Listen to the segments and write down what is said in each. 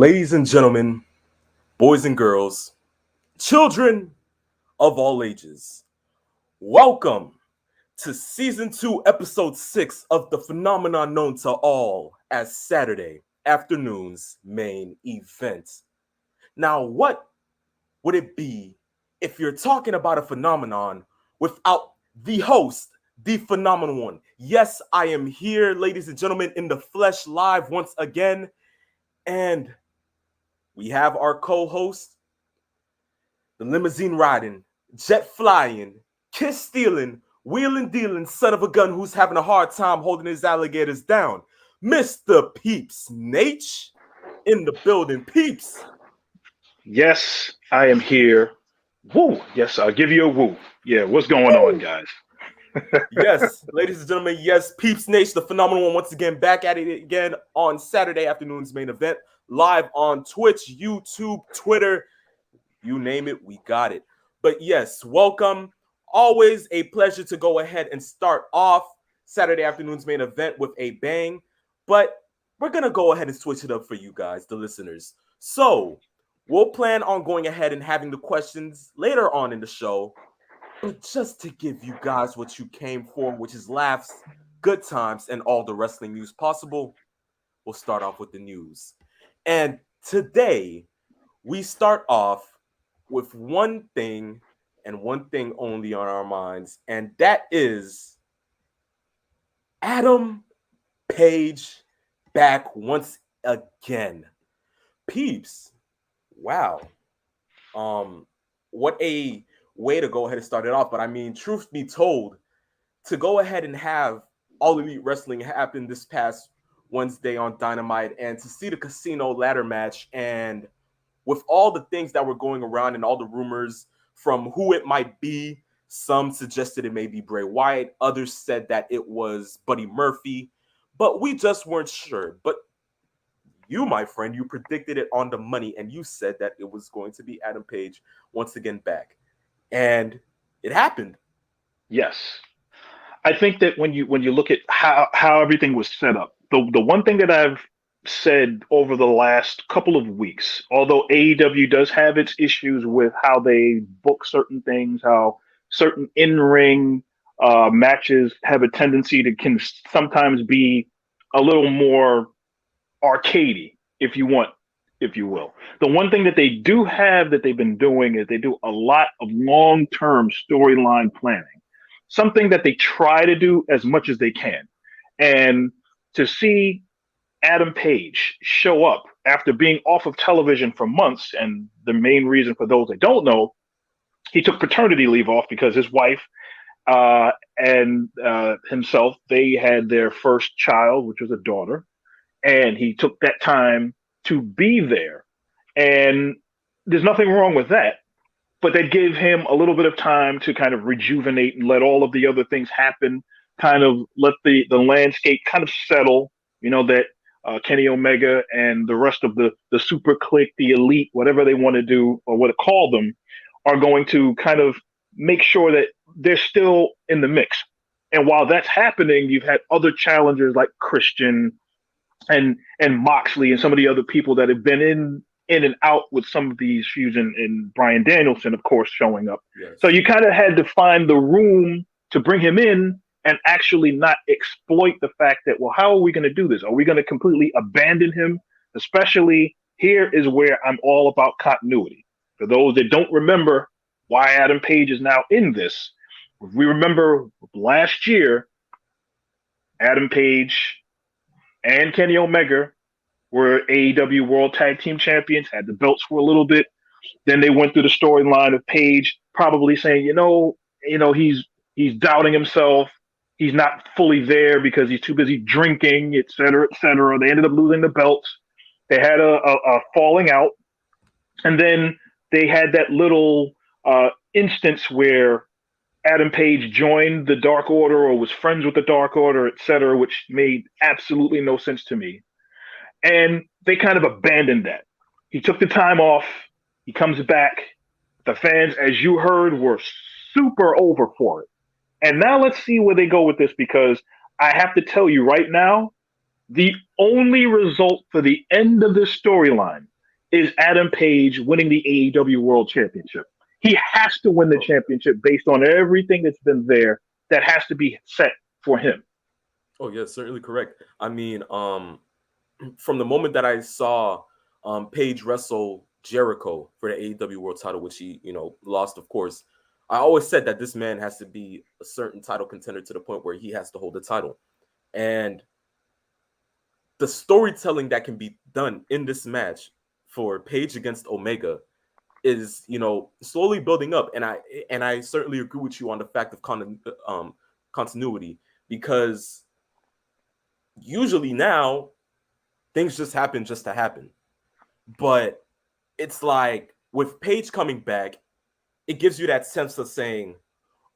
Ladies and gentlemen, boys and girls, children of all ages, welcome to season 2, episode 6 of the phenomenon known to all as Saturday afternoon's main event. Now, what would it be if you're talking about a phenomenon without the host, the phenomenal one? Yes, I am here, ladies and gentlemen, in the flesh live once again, and we have our co-host, the limousine riding, jet flying, kiss stealing, wheeling dealing son of a gun who's having a hard time holding his alligators down, Mr. Peeps Nate in the building. Peeps. Yes, I am here. Woo! Yes, I'll give you a woo. Yeah, what's going on, guys? Yes, ladies and gentlemen, yes, Peeps Nate, the phenomenal one, once again back at it again on Saturday afternoon's main event, live on Twitch, YouTube, Twitter, you name it, we got it. But yes, welcome. Always a pleasure to go ahead and start off Saturday afternoon's main event with a bang. But we're going to go ahead and switch it up for you guys, the listeners. So we'll plan on going ahead and having the questions later on in the show. But just to give you guys what you came for, which is laughs, good times, and all the wrestling news possible, we'll start off with the news. And today, we start off with one thing and one thing only on our minds, and that is Adam Page back once again. Peeps, wow. What a way to go ahead and start it off. But I mean, truth be told, to go ahead and have All Elite Wrestling happen this past Wednesday on Dynamite and to see the casino ladder match and with all the things that were going around and all the rumors from who it might be, some suggested it may be Bray Wyatt. Others said that it was Buddy Murphy, but we just weren't sure. But you, my friend, you predicted it on the money, and you said that it was going to be Adam Page once again back. And it happened. Yes, I think that when you look at how everything was set up, the one thing that I've said over the last couple of weeks, although AEW does have its issues with how they book certain things, how certain in-ring matches have a tendency to can sometimes be a little more arcadey, if you want, if you will. The one thing that they do have that they've been doing is they do a lot of long-term storyline planning, something that they try to do as much as they can. And to see Adam Page show up after being off of television for months, and the main reason for those that don't know, he took paternity leave off because his wife and himself, they had their first child, which was a daughter, and he took that time to be there. And there's nothing wrong with that, but they gave him a little bit of time to kind of rejuvenate and let all of the other things happen, kind of let the landscape kind of settle, that Kenny Omega and the rest of the super clique, the elite, whatever they want to do or what to call them, are going to kind of make sure that they're still in the mix. And while that's happening, you've had other challengers like Christian and Moxley and some of the other people that have been in and out with some of these feuds, and Bryan Danielson, of course, showing up. Yes. So you kind of had to find the room to bring him in and actually not exploit the fact that, well, how are we going to do this? Are we going to completely abandon him? Especially here is where I'm all about continuity. For those that don't remember why Adam Page is now in this, if we remember last year, Adam Page and Kenny Omega were AEW World Tag Team Champions, had the belts for a little bit. Then they went through the storyline of Page probably saying, he's doubting himself. He's not fully there because he's too busy drinking, et cetera, et cetera. They ended up losing the belts. They had a falling out. And then they had that little instance where Adam Page joined the Dark Order or was friends with the Dark Order, et cetera, which made absolutely no sense to me. And they kind of abandoned that. He took the time off. He comes back. The fans, as you heard, were super over for it. And now let's see where they go with this, because I have to tell you right now, the only result for the end of this storyline is Adam Page winning the AEW World Championship. He has to win the championship based on everything that's been there that has to be set for him. Oh, yeah, certainly correct. I mean, from the moment that I saw Page wrestle Jericho for the AEW World title, which he, lost, of course, I always said that this man has to be a certain title contender to the point where he has to hold the title. And the storytelling that can be done in this match for Page against Omega is, slowly building up. And I certainly agree with you on the fact of continuity, because usually now things just happen just to happen. But it's like with Page coming back, it gives you that sense of saying,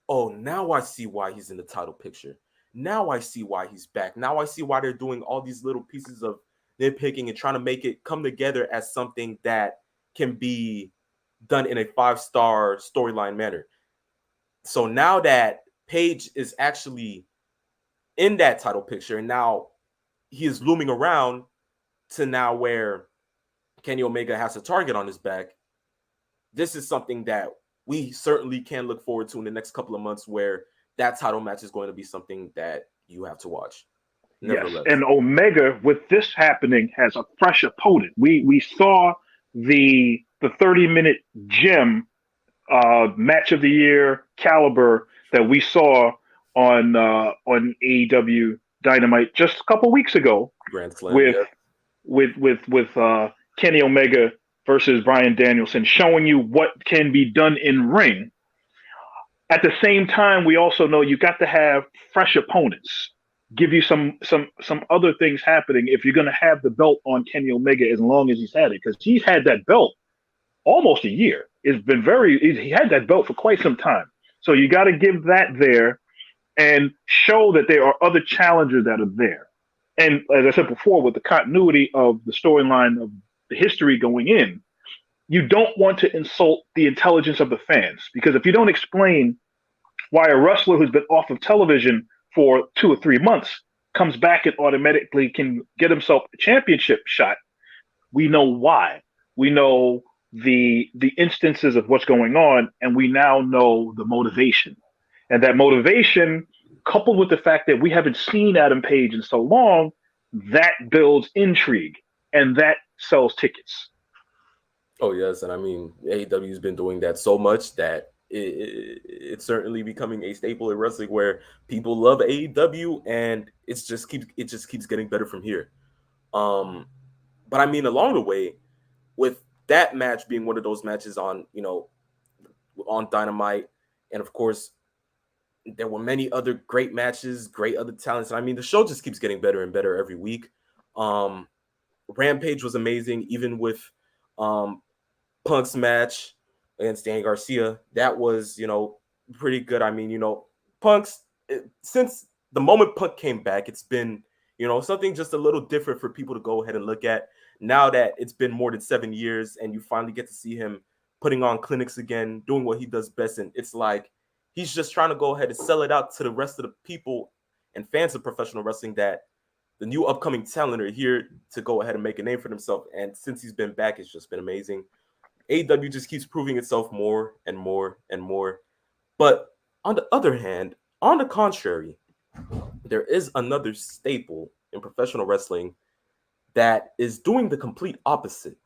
oh, now I see why he's in the title picture. Now I see why he's back. Now I see why they're doing all these little pieces of nitpicking and trying to make it come together as something that can be done in a 5-star storyline manner. So now that Page is actually in that title picture, and now he is looming around to now where Kenny Omega has a target on his back, this is something that we certainly can look forward to in the next couple of months, where that title match is going to be something that you have to watch. Yes, and Omega, with this happening, has a fresh opponent. We saw the 30-minute gem match of the year caliber that we saw on AEW Dynamite just a couple weeks ago, Grand Slam, with Kenny Omega versus Bryan Danielson, showing you what can be done in ring. At the same time, we also know you got to have fresh opponents, give you some other things happening if you're going to have the belt on Kenny Omega as long as he's had it, because he's had that belt almost a year. He had that belt for quite some time. So you got to give that there and show that there are other challengers that are there. And as I said before, with the continuity of the storyline of the history going in, you don't want to insult the intelligence of the fans, because if you don't explain why a wrestler who's been off of television for 2 or 3 months comes back and automatically can get himself a championship shot, we know why. We know the instances of what's going on, and we now know the motivation. And that motivation, coupled with the fact that we haven't seen Adam Page in so long, that builds intrigue, and that sells tickets. Oh, yes. And I mean, AEW has been doing that so much that it's certainly becoming a staple in wrestling, where people love AEW, and it just keeps getting better from here. But I mean, along the way, with that match being one of those matches on Dynamite, and of course, there were many other great matches, great other talents. And I mean, the show just keeps getting better and better every week. Rampage was amazing, even with Punk's match against Dan Garcia. That was, pretty good. I mean, since the moment Punk came back, it's been, something just a little different for people to go ahead and look at. Now that it's been more than 7 years and you finally get to see him putting on clinics again, doing what he does best. And it's like he's just trying to go ahead and sell it out to the rest of the people and fans of professional wrestling that the new upcoming talent are here to go ahead and make a name for themselves. And since he's been back, it's just been amazing. AEW just keeps proving itself more and more and more. But on the other hand, on the contrary, there is another staple in professional wrestling that is doing the complete opposite.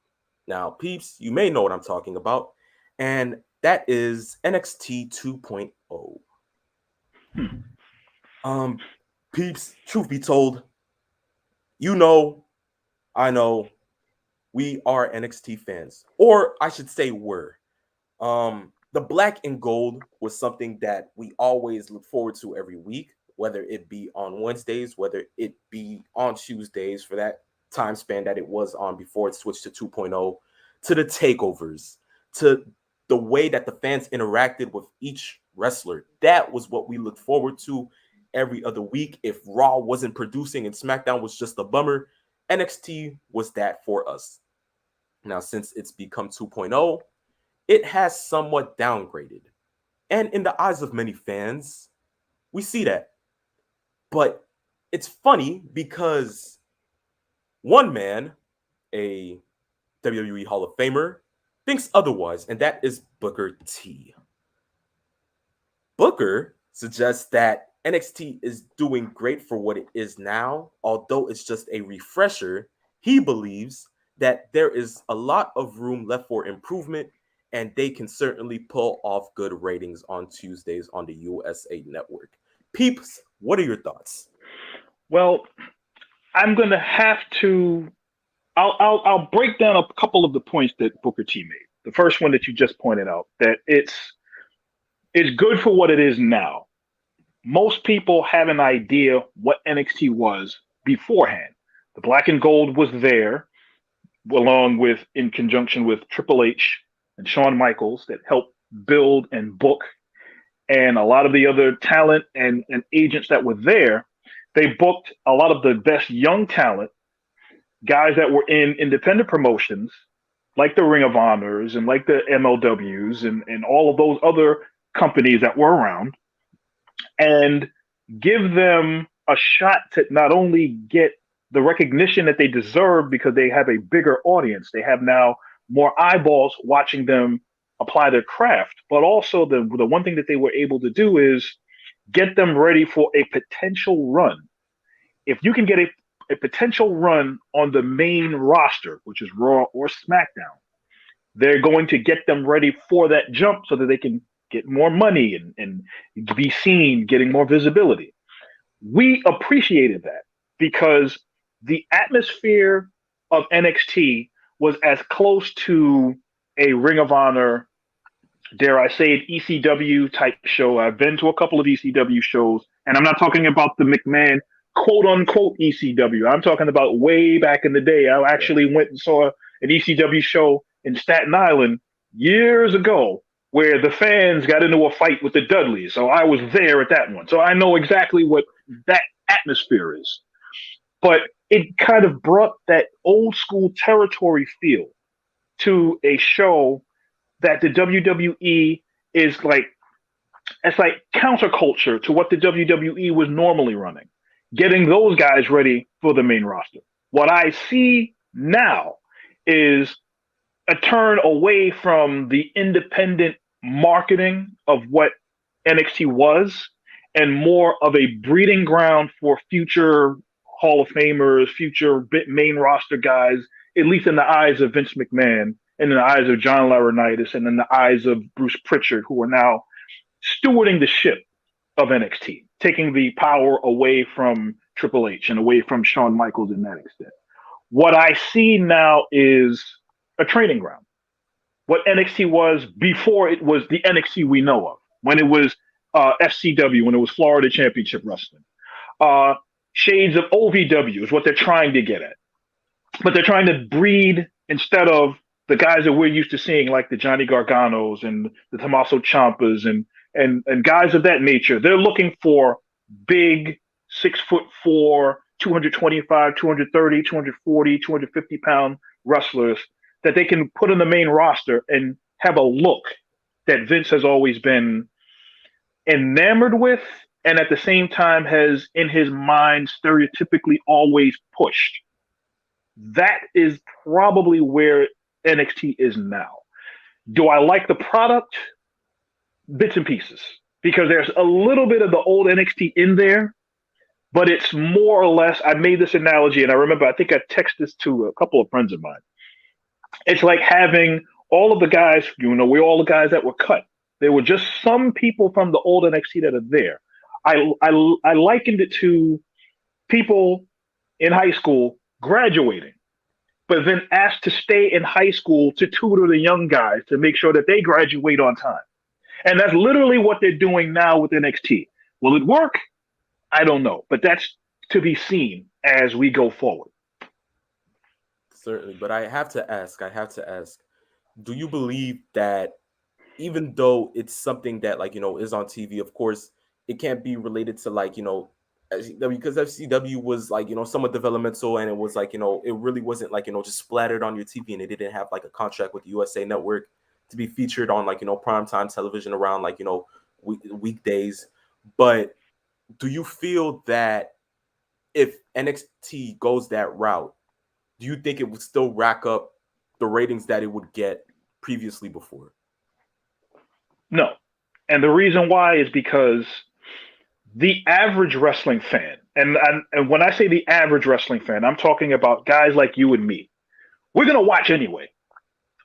Now, peeps, you may know what I'm talking about, and that is NXT 2.0. Peeps, truth be told, I know, we are NXT fans, or I should say were. The black and gold was something that we always look forward to every week, whether it be on Wednesdays, whether it be on Tuesdays for that time span that it was on before it switched to 2.0, to the takeovers, to the way that the fans interacted with each wrestler. That was what we looked forward to every other week. If Raw wasn't producing and SmackDown was just a bummer, NXT was that for us. Now, since it's become 2.0, it has somewhat downgraded. And in the eyes of many fans, we see that. But it's funny because one man, a WWE Hall of Famer, thinks otherwise, and that is Booker T. Booker suggests that NXT is doing great for what it is now, although it's just a refresher. He believes that there is a lot of room left for improvement, and they can certainly pull off good ratings on Tuesdays on the USA Network. Peeps, what are your thoughts? Well, I'm going to have to. I'll break down a couple of the points that Booker T made. The first one that you just pointed out, that it's good for what it is now. Most people have an idea what NXT was beforehand. The black and gold was there, along with, in conjunction with Triple H and Shawn Michaels, that helped build and book, and a lot of the other talent and agents that were there. They booked a lot of the best young talent, guys that were in independent promotions, like the Ring of Honors and like the MLWs and all of those other companies that were around, and give them a shot to not only get the recognition that they deserve because they have a bigger audience, they have now more eyeballs watching them apply their craft, but also the one thing that they were able to do is get them ready for a potential run. If you can get a potential run on the main roster, which is Raw or SmackDown, they're going to get them ready for that jump so that they can get more money and be seen, getting more visibility. We appreciated that because the atmosphere of NXT was as close to a Ring of Honor, dare I say it, ECW type show. I've been to a couple of ECW shows, and I'm not talking about the McMahon quote unquote ECW. I'm talking about way back in the day. I actually went and saw an ECW show in Staten Island years ago where the fans got into a fight with the Dudleys. So I was there at that one. So I know exactly what that atmosphere is. But it kind of brought that old school territory feel to a show that the WWE is like, it's like counterculture to what the WWE was normally running, getting those guys ready for the main roster. What I see now is a turn away from the independent marketing of what NXT was and more of a breeding ground for future Hall of Famers, future main roster guys, at least in the eyes of Vince McMahon and in the eyes of John Laurinaitis and in the eyes of Bruce Pritchard, who are now stewarding the ship of NXT, taking the power away from Triple H and away from Shawn Michaels in that extent. What I see now is a training ground. What NXT was before it was the NXT we know of, when it was FCW, when it was Florida Championship Wrestling. Shades of OVW is what they're trying to get at. But they're trying to breed, instead of the guys that we're used to seeing, like the Johnny Garganos and the Tommaso Ciampas and guys of that nature, they're looking for big 6'4", 225, 230, 240, 250 pound wrestlers that they can put on the main roster and have a look that Vince has always been enamored with, and at the same time has in his mind stereotypically always pushed. That is probably where NXT is now. Do I like the product? Bits and pieces, because there's a little bit of the old NXT in there, but it's more or less, I made this analogy, and I remember, I think I texted this to a couple of friends of mine. It's like having all of the guys, we're all the guys that were cut. There were just some people from the old NXT that are there. I likened it to people in high school graduating, but then asked to stay in high school to tutor the young guys to make sure that they graduate on time. And that's literally what they're doing now with NXT. Will it work? I don't know, but that's to be seen as we go forward. Certainly, but I have to ask, do you believe that even though it's something that is on TV, of course, it can't be related to FCW, because FCW was somewhat developmental, and it was it really wasn't just splattered on your TV, and it didn't have a contract with the USA Network to be featured on primetime television around weekdays. But do you feel that if NXT goes that route, do you think it would still rack up the ratings that it would get previously before. No. And the reason why is because the average wrestling fan, and when I say the average wrestling fan, I'm talking about guys like you and me. We're going to watch anyway.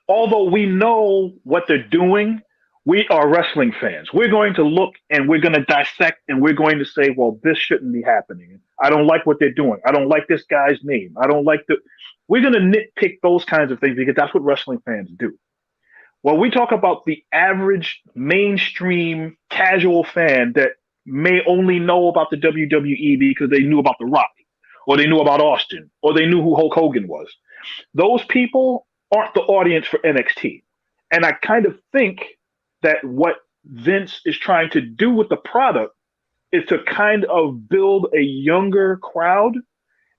Although we know what they're doing, we are wrestling fans. We're going to look and we're going to dissect and we're going to say, well, this shouldn't be happening. I don't like what they're doing. I don't like this guy's name. I don't like the. We're going to nitpick those kinds of things because that's what wrestling fans do. Well, we talk about the average mainstream casual fan that may only know about the WWE because they knew about The Rock, or they knew about Austin, or they knew who Hulk Hogan was. Those people aren't the audience for NXT. And I kind of think that what Vince is trying to do with the product is to kind of build a younger crowd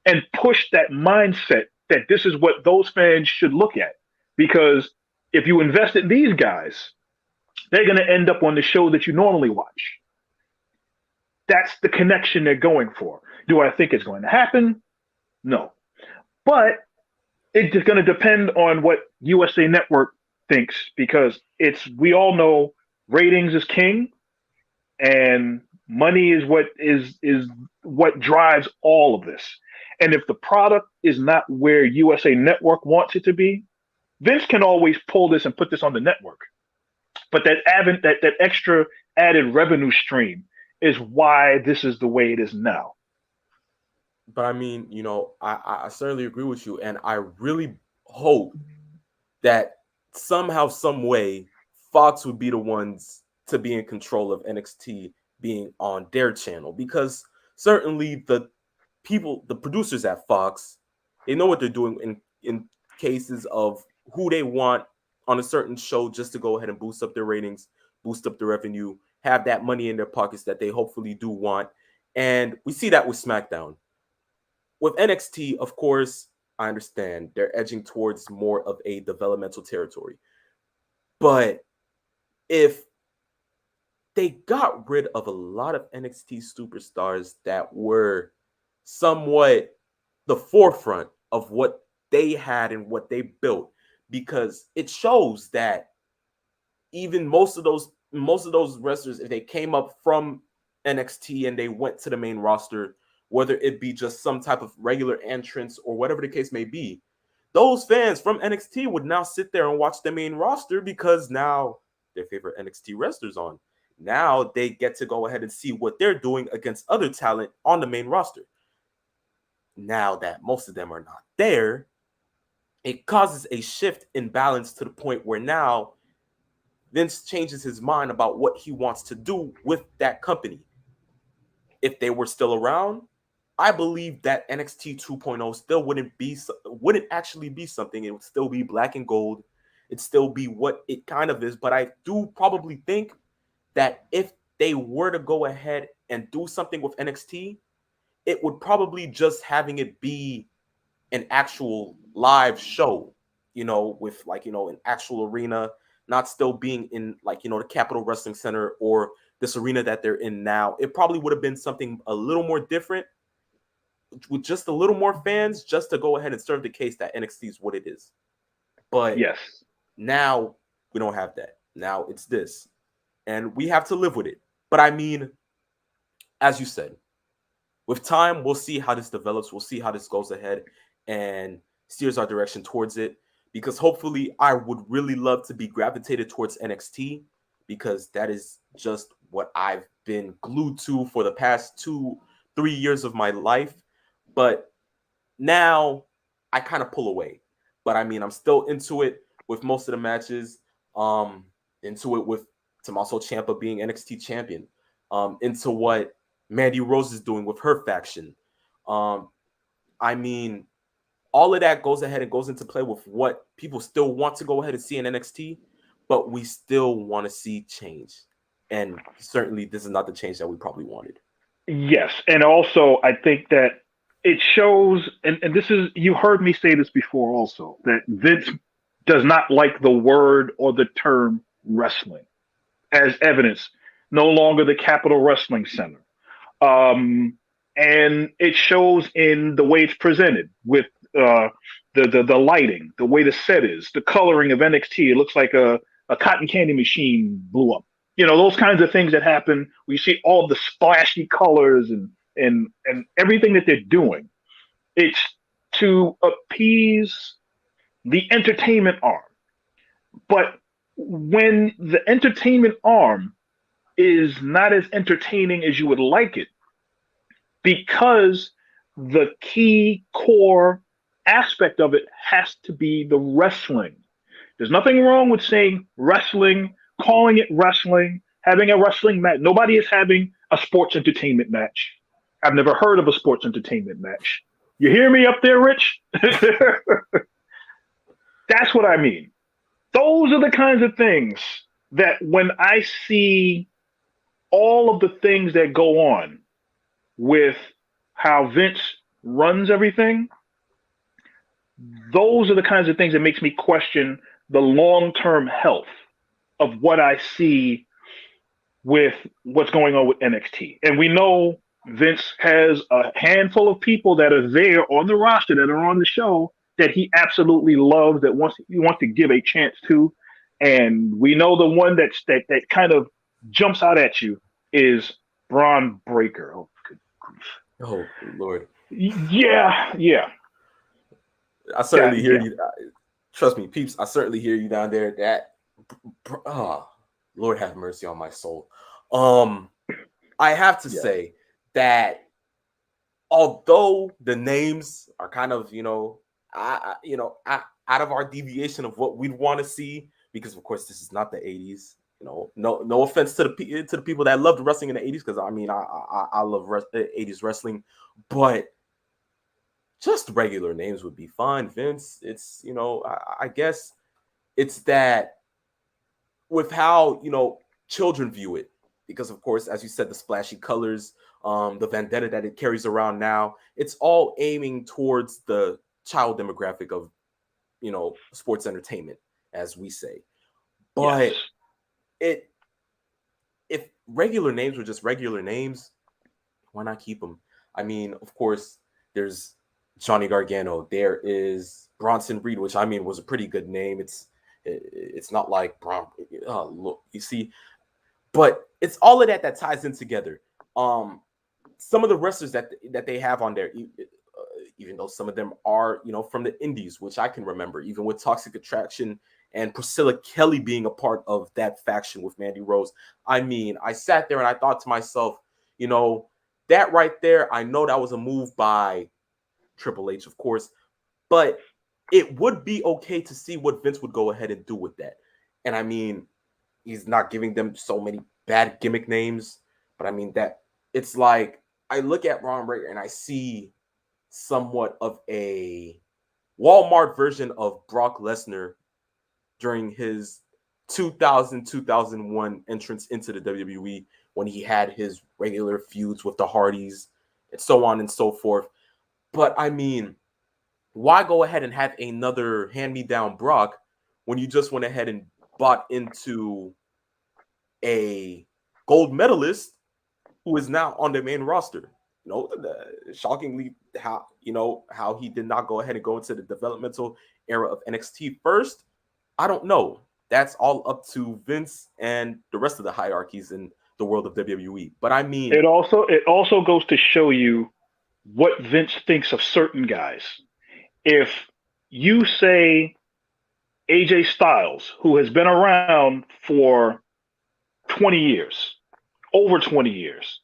and push that mindset that this is what those fans should look at. Because if you invest in these guys, they're going to end up on the show that you normally watch. That's the connection they're going for. Do I think it's going to happen? No. But it's just going to depend on what USA Network thinks, because we all know ratings is king and money is what drives all of this. And if the product is not where USA Network wants it to be, Vince can always pull this and put this on the network. But that extra added revenue stream is why this is the way it is now. But I mean, I certainly agree with you. And I really hope that somehow, some way, Fox would be the ones to be in control of NXT being on their channel. Because certainly the producers at Fox, they know what they're doing in cases of who they want on a certain show just to go ahead and boost up their ratings, boost up the revenue, have that money in their pockets that they hopefully do want. And we see that with SmackDown. With NXT, of course, I understand they're edging towards more of a developmental territory. But if they got rid of a lot of NXT superstars that were somewhat the forefront of what they had and what they built, because it shows that even most of those wrestlers, if they came up from NXT and they went to the main roster, whether it be just some type of regular entrance or whatever the case may be, those fans from NXT would now sit there and watch the main roster because now their favorite NXT wrestlers on. Now they get to go ahead and see what they're doing against other talent on the main roster. Now that most of them are not there, it causes a shift in balance to the point where now Vince changes his mind about what he wants to do with that company. If they were still around, I believe that NXT 2.0 still wouldn't actually be something. It would still be black and gold. It'd still be what it kind of is. But I do probably think that if they were to go ahead and do something with NXT, it would probably just having it be an actual live show, with an actual arena, not still being in the Capitol Wrestling Center or this arena that they're in now. It probably would have been something a little more different with just a little more fans, just to go ahead and serve the case that NXT is what it is. But yes, now we don't have that. Now it's this, and we have to live with it. But I mean, as you said, with time, we'll see how this develops. We'll see how this goes ahead and steers our direction towards it, because hopefully I would really love to be gravitated towards NXT, because that is just what I've been glued to for the past 2-3 years of my life. But now I kind of pull away. But I mean, I'm still into it with most of the matches, into it with Tommaso Ciampa being NXT champion, into what Mandy Rose is doing with her faction. I mean, all of that goes ahead and goes into play with what people still want to go ahead and see in NXT, but we still want to see change. And certainly this is not the change that we probably wanted. Yes. And also, I think that it shows, and this is, you heard me say this before also, that Vince does not like the word or the term wrestling. As evidence, no longer the Capitol Wrestling Center. And it shows in the way it's presented with the lighting, the way the set is, the coloring of NXT. It looks like a cotton candy machine blew up. Those kinds of things that happen. We see all the splashy colors and everything that they're doing. It's to appease the entertainment arm. But when the entertainment arm is not as entertaining as you would like it, because the key core aspect of it has to be the wrestling. There's nothing wrong with saying wrestling, calling it wrestling, having a wrestling match. Nobody is having a sports entertainment match. I've never heard of a sports entertainment match. You hear me up there, Rich? That's what I mean. Those are the kinds of things that when I see all of the things that go on with how Vince runs everything, those are the kinds of things that makes me question the long-term health of what I see with what's going on with NXT. And we know Vince has a handful of people that are there on the roster, that are on the show, that he absolutely loves, that he wants to give a chance to. And we know the one that kind of jumps out at you is Braun Breaker. Oh, good grief. Oh, Lord. Yeah. I certainly hear you. Trust me, peeps, I certainly hear you down there. That, Lord have mercy on my soul. I have to say that although the names are kind of, out of our deviation of what we'd want to see, because of course this is not the 80s. No offense to the people that loved wrestling in the 80s, because I love 80s wrestling, but just regular names would be fine, Vince. It's, I guess it's that with how, children view it, because of course, as you said, the splashy colors, the vendetta that it carries around now, it's all aiming towards the child demographic of, sports entertainment, as we say. But if regular names were just regular names, why not keep them? I mean, of course, there's Johnny Gargano. There is Bronson Reed, which was a pretty good name. It's not like look, you see, but it's all of that ties in together. Some of the wrestlers that they have on there, even though some of them are from the indies, which I can remember, even with Toxic Attraction and Priscilla Kelly being a part of that faction with Mandy Rose. I sat there and I thought to myself, that right there, I know that was a move by Triple H, of course, but it would be okay to see what Vince would go ahead and do with that. And he's not giving them so many bad gimmick names, but that it's like I look at Braun Breaker and I see somewhat of a Walmart version of Brock Lesnar during his 2000-2001 entrance into the WWE, when he had his regular feuds with the Hardys and so on and so forth. But why go ahead and have another hand-me-down Brock when you just went ahead and bought into a gold medalist who is now on the main roster? Shockingly, how he did not go ahead and go into the developmental era of NXT first, I don't know. That's all up to Vince and the rest of the hierarchies in the world of WWE. But it also goes to show you what Vince thinks of certain guys. If you say AJ Styles, who has been around for 20 years, over 20 years,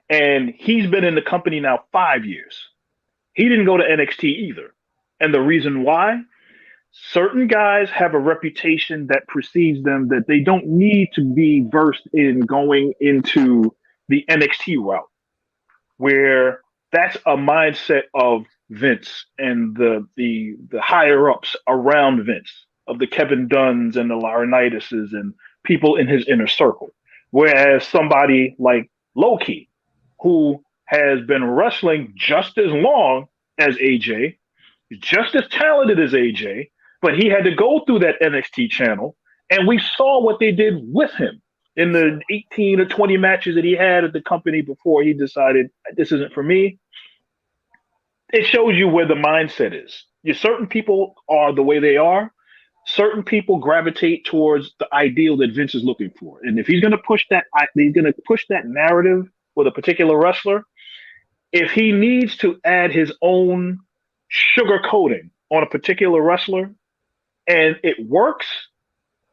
and he's been in the company now 5 years, he didn't go to NXT either. And the reason why? Certain guys have a reputation that precedes them that they don't need to be versed in going into the NXT route, where that's a mindset of Vince and the higher ups around Vince, of the Kevin Dunns and the Laurinaitis and people in his inner circle. Whereas somebody like Loki, who has been wrestling just as long as AJ, just as talented as AJ, but he had to go through that NXT channel, and we saw what they did with him in the 18 or 20 matches that he had at the company before he decided this isn't for me. It shows you where the mindset is. certain people are the way they are. Certain people gravitate towards the ideal that Vince is looking for, and if he's going to push that, he's going to push that narrative with a particular wrestler. If he needs to add his own sugar coating on a particular wrestler, and it works,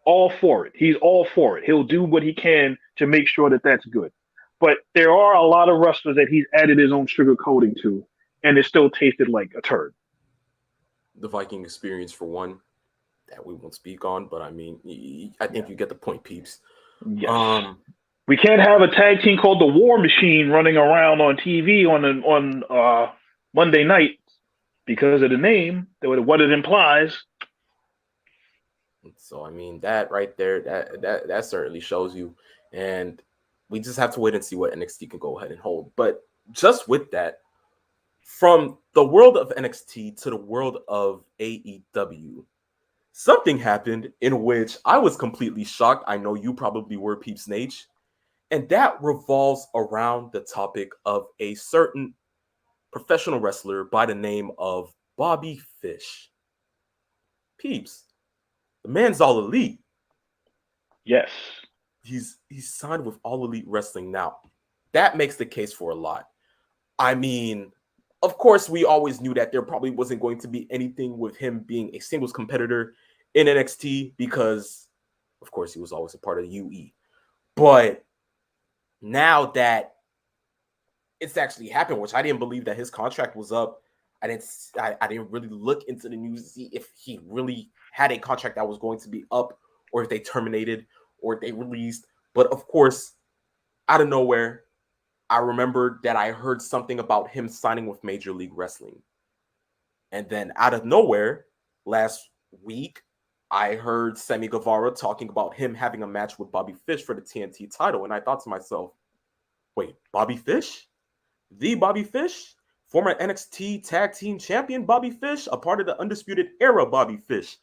all for it. He's all for it. He'll do what he can to make sure that that's good. But there are a lot of wrestlers that he's added his own sugar coating to, and it still tasted like a turd. The Viking experience, for one, that we won't speak on, but I mean, I think you get the point, peeps. Yes. We can't have a tag team called the War Machine running around on TV on Monday night because of the name, what it implies. So I mean, that right there, that certainly shows you, and we just have to wait and see what NXT can go ahead and hold. But just with that, from the world of NXT to the world of AEW, something happened in which I was completely shocked. I know you probably were, Peeps Nate. And that revolves around the topic of a certain professional wrestler by the name of Bobby Fish. Peeps, the man's All Elite. Yes. He's signed with All Elite Wrestling now. That makes the case for a lot. I mean, of course, we always knew that there probably wasn't going to be anything with him being a singles competitor in NXT because, of course, he was always a part of the UE. But now that it's actually happened, which I didn't believe that his contract was up. I didn't really look into the news to see if he really had a contract that was going to be up, or if they terminated, or if they released. But of course, out of nowhere, I remembered that I heard something about him signing with Major League Wrestling. And then out of nowhere, last week, I heard Sammy Guevara talking about him having a match with Bobby Fish for the TNT title. And I thought to myself, wait, Bobby Fish? The Bobby Fish? Former NXT Tag Team Champion Bobby Fish? A part of the Undisputed Era Bobby Fish?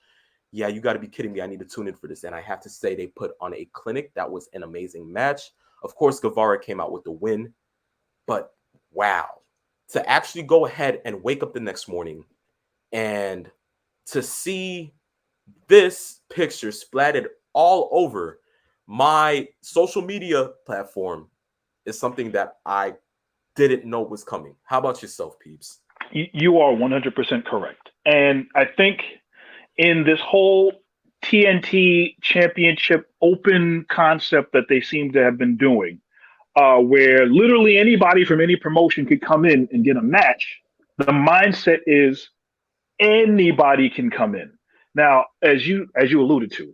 Yeah, you got to be kidding me. I need to tune in for this. And I have to say, they put on a clinic. That was an amazing match. Of course, Guevara came out with the win. But wow, to actually go ahead and wake up the next morning and to see this picture splattered all over my social media platform is something that I didn't know was coming. How about yourself, Peeps? You are 100% correct. And I think in this whole TNT Championship Open concept that they seem to have been doing, where literally anybody from any promotion could come in and get a match, the mindset is anybody can come in. Now, as you alluded to,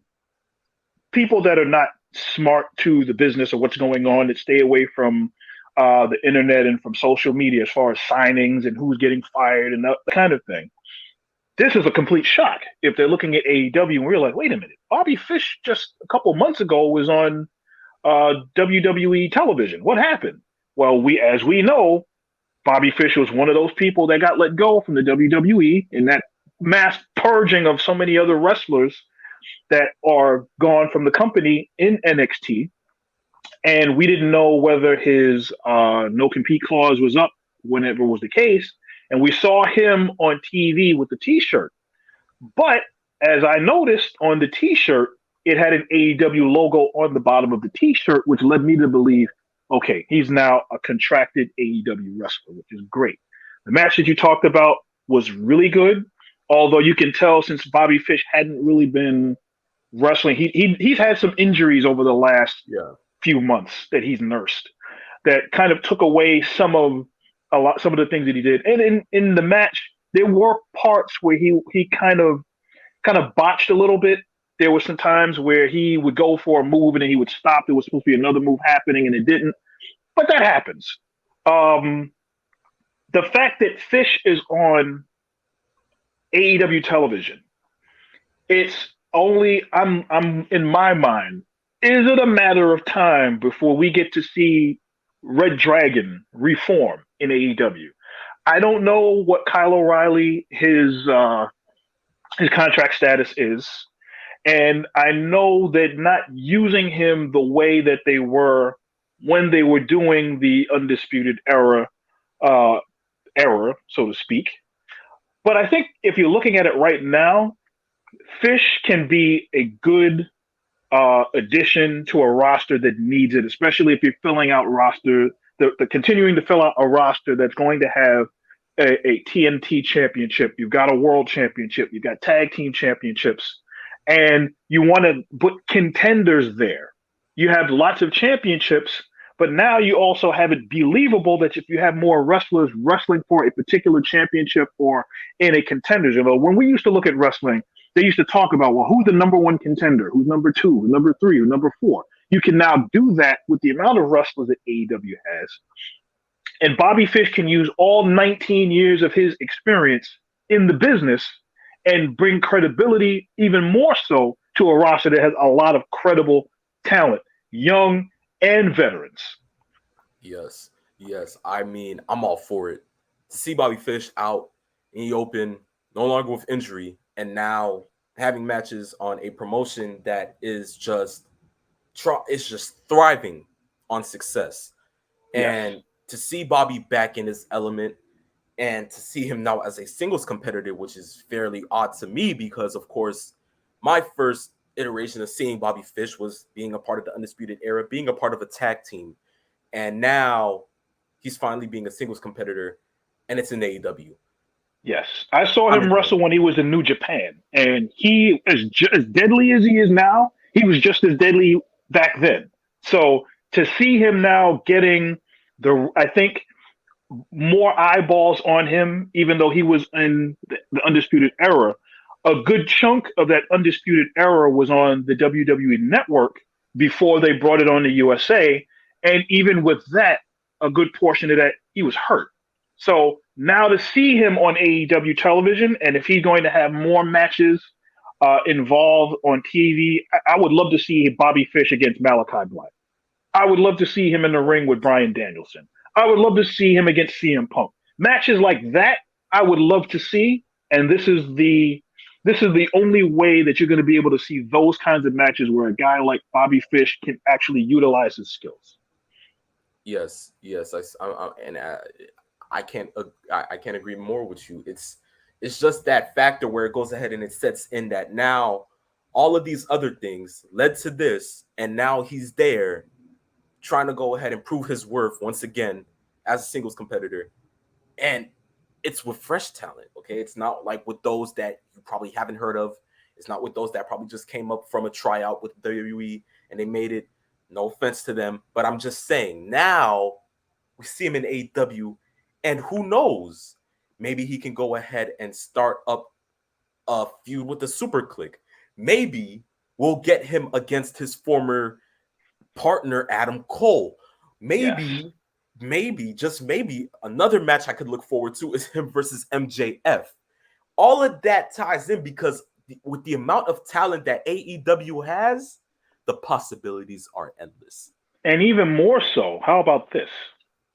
people that are not smart to the business or what's going on, that stay away from the internet and from social media as far as signings and who's getting fired and that kind of thing. This is a complete shock if they're looking at AEW and we're like, wait a minute, Bobby Fish just a couple months ago was on WWE television. What happened? Well, as we know, Bobby Fish was one of those people that got let go from the WWE in that mass purging of so many other wrestlers that are gone from the company in NXT. And we didn't know whether his no compete clause was up whenever was the case. And we saw him on TV with the T-shirt. But as I noticed on the T-shirt, it had an AEW logo on the bottom of the T-shirt, which led me to believe, okay, he's now a contracted AEW wrestler, which is great. The match that you talked about was really good, although you can tell since Bobby Fish hadn't really been wrestling, he's had some injuries over the last few months that he's nursed that kind of took away some of the things that he did. And in the match, there were parts where he kind of botched a little bit. There were some times where he would go for a move and then he would stop. There was supposed to be another move happening and it didn't. But that happens. The fact that Fish is on AEW television, it's only, I'm in my mind, is it a matter of time before we get to see Red Dragon reform in AEW? I don't know what Kyle O'Reilly, his contract status is. And I know that not using him the way that they were when they were doing the Undisputed Era, so to speak, But I think if you're looking at it right now, Fish can be a good addition to a roster that needs it, especially if you're filling out the continuing to fill out a roster that's going to have a TNT championship. You've got a world championship. You've got tag team championships, and you want to put contenders there. You have lots of championships, but now you also have it believable that if you have more wrestlers wrestling for a particular championship or in a contenders, when we used to look at wrestling, they used to talk about, well, who's the number one contender? Who's number two? Who's number three? Who's number four? You can now do that with the amount of wrestlers that AEW has. And Bobby Fish can use all 19 years of his experience in the business and bring credibility even more so to a roster that has a lot of credible talent, young and veterans. Yes. I mean, I'm all for it. To see Bobby Fish out in the open, no longer with injury, and now having matches on a promotion that is just thriving on success. And to see Bobby back in his element and to see him now as a singles competitor, which is fairly odd to me because, of course, my first iteration of seeing Bobby Fish was being a part of the Undisputed Era, being a part of a tag team. And now he's finally being a singles competitor, and it's in AEW. Yes, I saw him wrestle when he was in New Japan, and he is as deadly as he is now. He was just as deadly back then. So to see him now getting I think more eyeballs on him, even though he was in the Undisputed Era, a good chunk of that Undisputed Era was on the WWE Network before they brought it on the USA, and even with that, a good portion of that he was hurt. So now to see him on AEW television, and if he's going to have more matches involved on TV, I would love to see Bobby Fish against Malachi Black. I would love to see him in the ring with Bryan Danielson. I would love to see him against CM Punk. Matches like that, I would love to see, and this is the only way that you're going to be able to see those kinds of matches where a guy like Bobby Fish can actually utilize his skills. Yes, I can't agree more with you. It's just that factor where it goes ahead and it sets in that now all of these other things led to this, and now he's there trying to go ahead and prove his worth once again as a singles competitor. And it's with fresh talent, okay? It's not like with those that you probably haven't heard of. It's not with those that probably just came up from a tryout with WWE and they made it. No offense to them, but I'm just saying now we see him in AEW, and who knows? Maybe he can go ahead and start up a feud with the Super Click. Maybe we'll get him against his former partner, Adam Cole. Maybe, just maybe, another match I could look forward to is him versus MJF. All of that ties in because with the amount of talent that AEW has, the possibilities are endless. And even more so, how about this?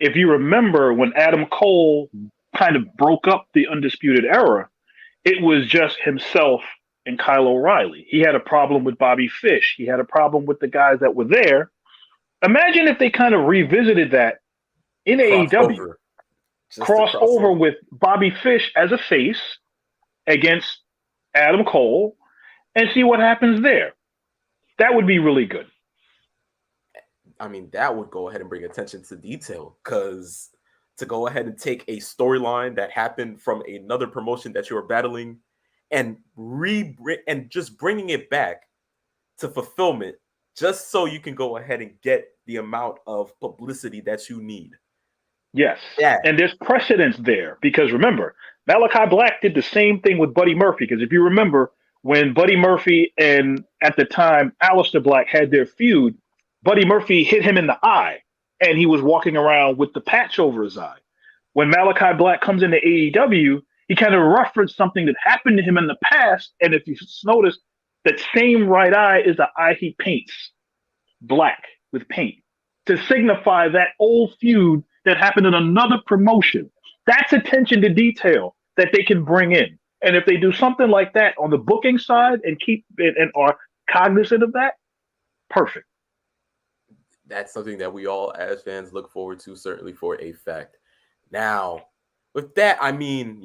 If you remember when Adam Cole kind of broke up the Undisputed Era, it was just himself and Kyle O'Reilly. He had a problem with Bobby Fish. He had a problem with the guys that were there. Imagine if they kind of revisited that in AEW. Cross over with Bobby Fish as a face against Adam Cole and see what happens there. That would be really good. I mean, that would go ahead and bring attention to detail, because to go ahead and take a storyline that happened from another promotion that you were battling and just bringing it back to fulfillment just so you can go ahead and get the amount of publicity that you need. Yes. Yeah. And there's precedence there because remember, Malachi Black did the same thing with Buddy Murphy. Because if you remember, when Buddy Murphy and at the time Aleister Black had their feud, Buddy Murphy hit him in the eye and he was walking around with the patch over his eye. When Malachi Black comes into AEW, he kind of referenced something that happened to him in the past. And if you notice, that same right eye is the eye he paints black with paint to signify that old feud that happened in another promotion. That's attention to detail that they can bring in. And if they do something like that on the booking side and keep it and are cognizant of that, perfect. That's something that we all as fans look forward to, certainly for a fact. Now, with that, I mean,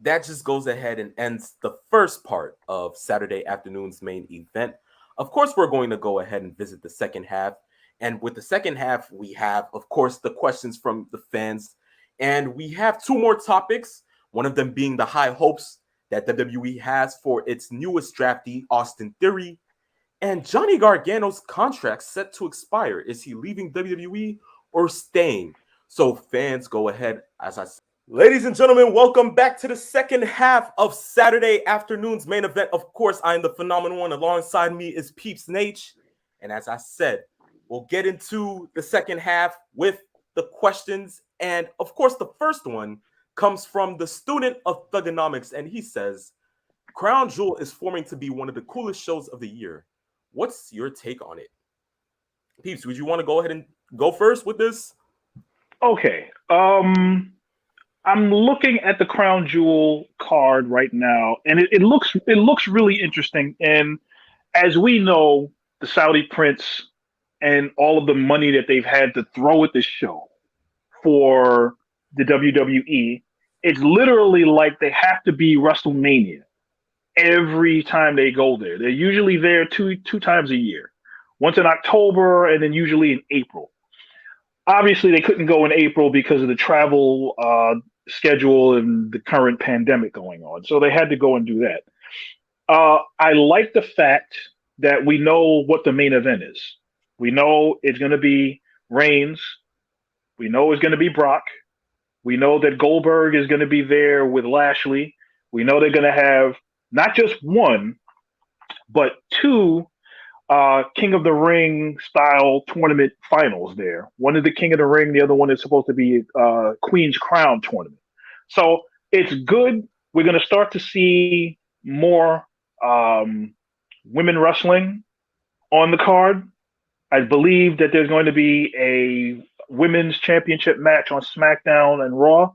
that just goes ahead and ends the first part of Saturday afternoon's main event. Of course, we're going to go ahead and visit the second half. And with the second half, we have, of course, the questions from the fans. And we have two more topics, one of them being the high hopes that WWE has for its newest draftee, Austin Theory, and Johnny Gargano's contract set to expire. Is he leaving WWE or staying? So fans, go ahead, as I said. Ladies and gentlemen, welcome back to the second half of Saturday afternoon's main event. Of course, I am the phenomenal one. Alongside me is Peeps Nate. And as I said, we'll get into the second half with the questions. And of course, the first one comes from the student of Thugonomics. And he says, Crown Jewel is forming to be one of the coolest shows of the year. What's your take on it? Peeps, would you want to go ahead and go first with this? Okay. I'm looking at the Crown Jewel card right now, and it looks really interesting. And as we know, the Saudi Prince and all of the money that they've had to throw at this show for the WWE, it's literally like they have to be WrestleMania every time they go there. They're usually there two times a year, once in October and then usually in April. Obviously, they couldn't go in April because of the travel schedule and the current pandemic going on. So they had to go and do that. I like the fact that we know what the main event is. We know it's going to be Reigns. We know it's going to be Brock. We know that Goldberg is going to be there with Lashley. We know they're going to have not just one, but two King of the Ring style tournament finals there. One is the King of the Ring, the other one is supposed to be Queen's Crown tournament. So it's good. We're going to start to see more women wrestling on the card. I believe that there's going to be a women's championship match on SmackDown and Raw.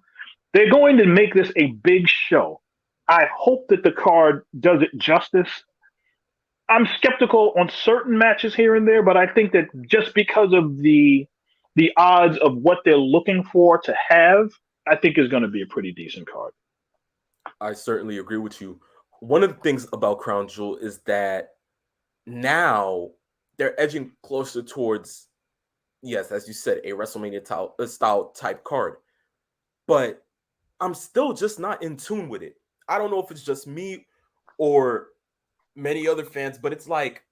They're going to make this a big show. I hope that the card does it justice. I'm skeptical on certain matches here and there, but I think that just because of the odds of what they're looking for to have, I think is going to be a pretty decent card. I certainly agree with you. One of the things about Crown Jewel is that now they're edging closer towards, yes, as you said, a WrestleMania style type card. But I'm still just not in tune with it. I don't know if it's just me or many other fans, but it's like,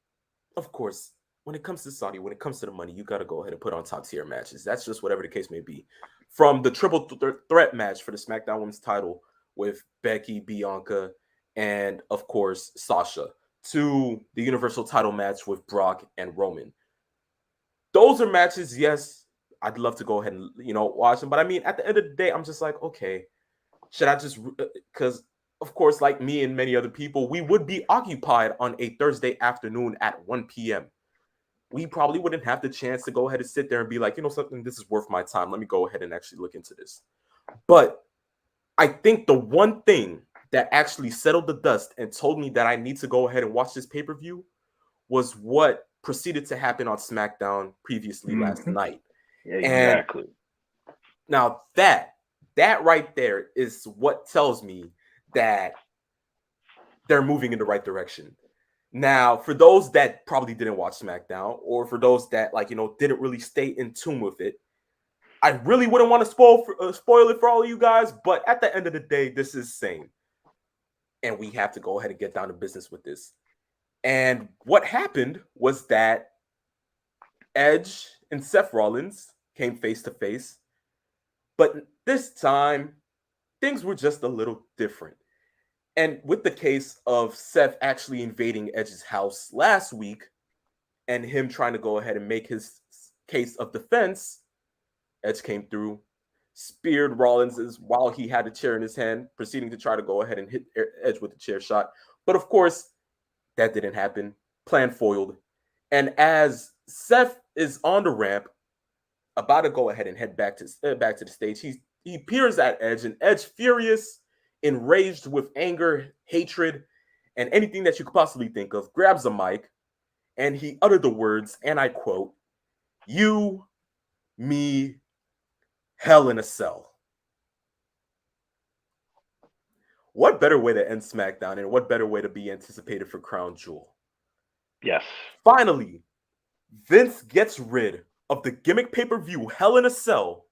of course, when it comes to Saudi, when it comes to the money, you got to go ahead and put on top tier matches. That's just whatever the case may be. From the triple threat match for the SmackDown Women's title with Becky, Bianca, and of course, Sasha, to the Universal title match with Brock and Roman. Those are matches, yes, I'd love to go ahead and, watch them. But I mean, at the end of the day, I'm just like, okay, should I just, because of course, like me and many other people, we would be occupied on a Thursday afternoon at 1 p.m. We probably wouldn't have the chance to go ahead and sit there and be like, something, this is worth my time. Let me go ahead and actually look into this. But I think the one thing that actually settled the dust and told me that I need to go ahead and watch this pay-per-view was what proceeded to happen on SmackDown previously last night. Exactly. And now that right there is what tells me that they're moving in the right direction. Now, for those that probably didn't watch SmackDown, or for those that didn't really stay in tune with it, I really wouldn't want to spoil it for all of you guys. But at the end of the day, this is sane, and we have to go ahead and get down to business with this. And what happened was that Edge and Seth Rollins came face to face, but this time things were just a little different. And with the case of Seth actually invading Edge's house last week and him trying to go ahead and make his case of defense, Edge came through, speared Rollins while he had a chair in his hand, proceeding to try to go ahead and hit Edge with the chair shot. But of course, that didn't happen. Plan foiled. And as Seth is on the ramp, about to go ahead and head back to the stage, he peers at Edge, and Edge, furious, enraged with anger, hatred, and anything that you could possibly think of, grabs a mic, and he uttered the words, and I quote, "You, me, hell in a cell." what better way to end SmackDown and what better way to be anticipated for Crown Jewel? Yes. Finally, Vince gets rid of the gimmick pay-per-view Hell in a Cell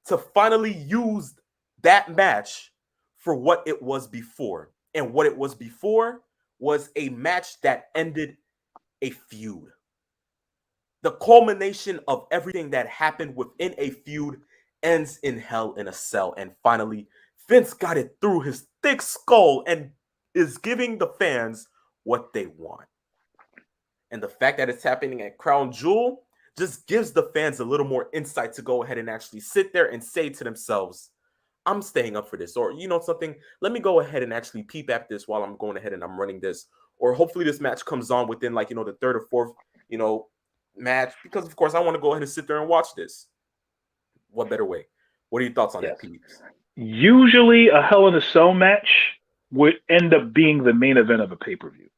to finally use that match for what it was before. And what it was before was a match that ended a feud. The culmination of everything that happened within a feud ends in Hell in a Cell. And finally, Vince got it through his thick skull and is giving the fans what they want. And the fact that it's happening at Crown Jewel just gives the fans a little more insight to go ahead and actually sit there and say to themselves, I'm staying up for this. Or, you know something, let me go ahead and actually peep at this while I'm going ahead and I'm running this. Or hopefully this match comes on within like, the third or fourth, match. Because, of course, I want to go ahead and sit there and watch this. What better way? What are your thoughts on that, Peeps? Usually a Hell in a Cell match would end up being the main event of a pay-per-view.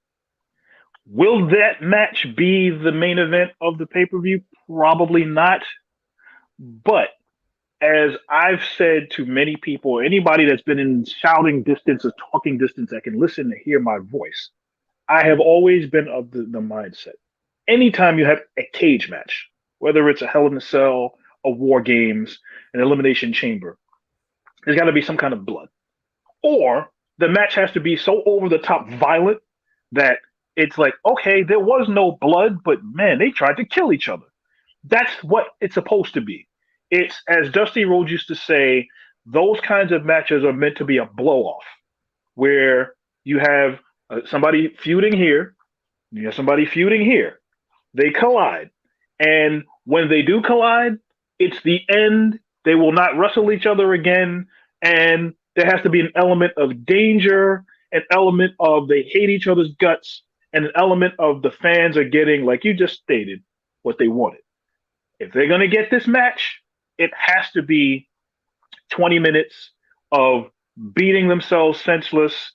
Will that match be the main event of the pay-per-view? Probably not. But as I've said to many people, anybody that's been in shouting distance or talking distance that can listen to hear my voice, I have always been of the mindset. Anytime you have a cage match, whether it's a Hell in a Cell, a War Games, an Elimination Chamber, there's got to be some kind of blood. Or the match has to be so over the top violent that it's like, okay, there was no blood, but man, they tried to kill each other. That's what it's supposed to be. It's, as Dusty Rhodes used to say, those kinds of matches are meant to be a blow-off, where you have somebody feuding here, you have somebody feuding here. They collide. And when they do collide, it's the end. They will not wrestle each other again. And there has to be an element of danger, an element of they hate each other's guts, and an element of the fans are getting, like you just stated, what they wanted. If they're going to get this match, it has to be 20 minutes of beating themselves senseless.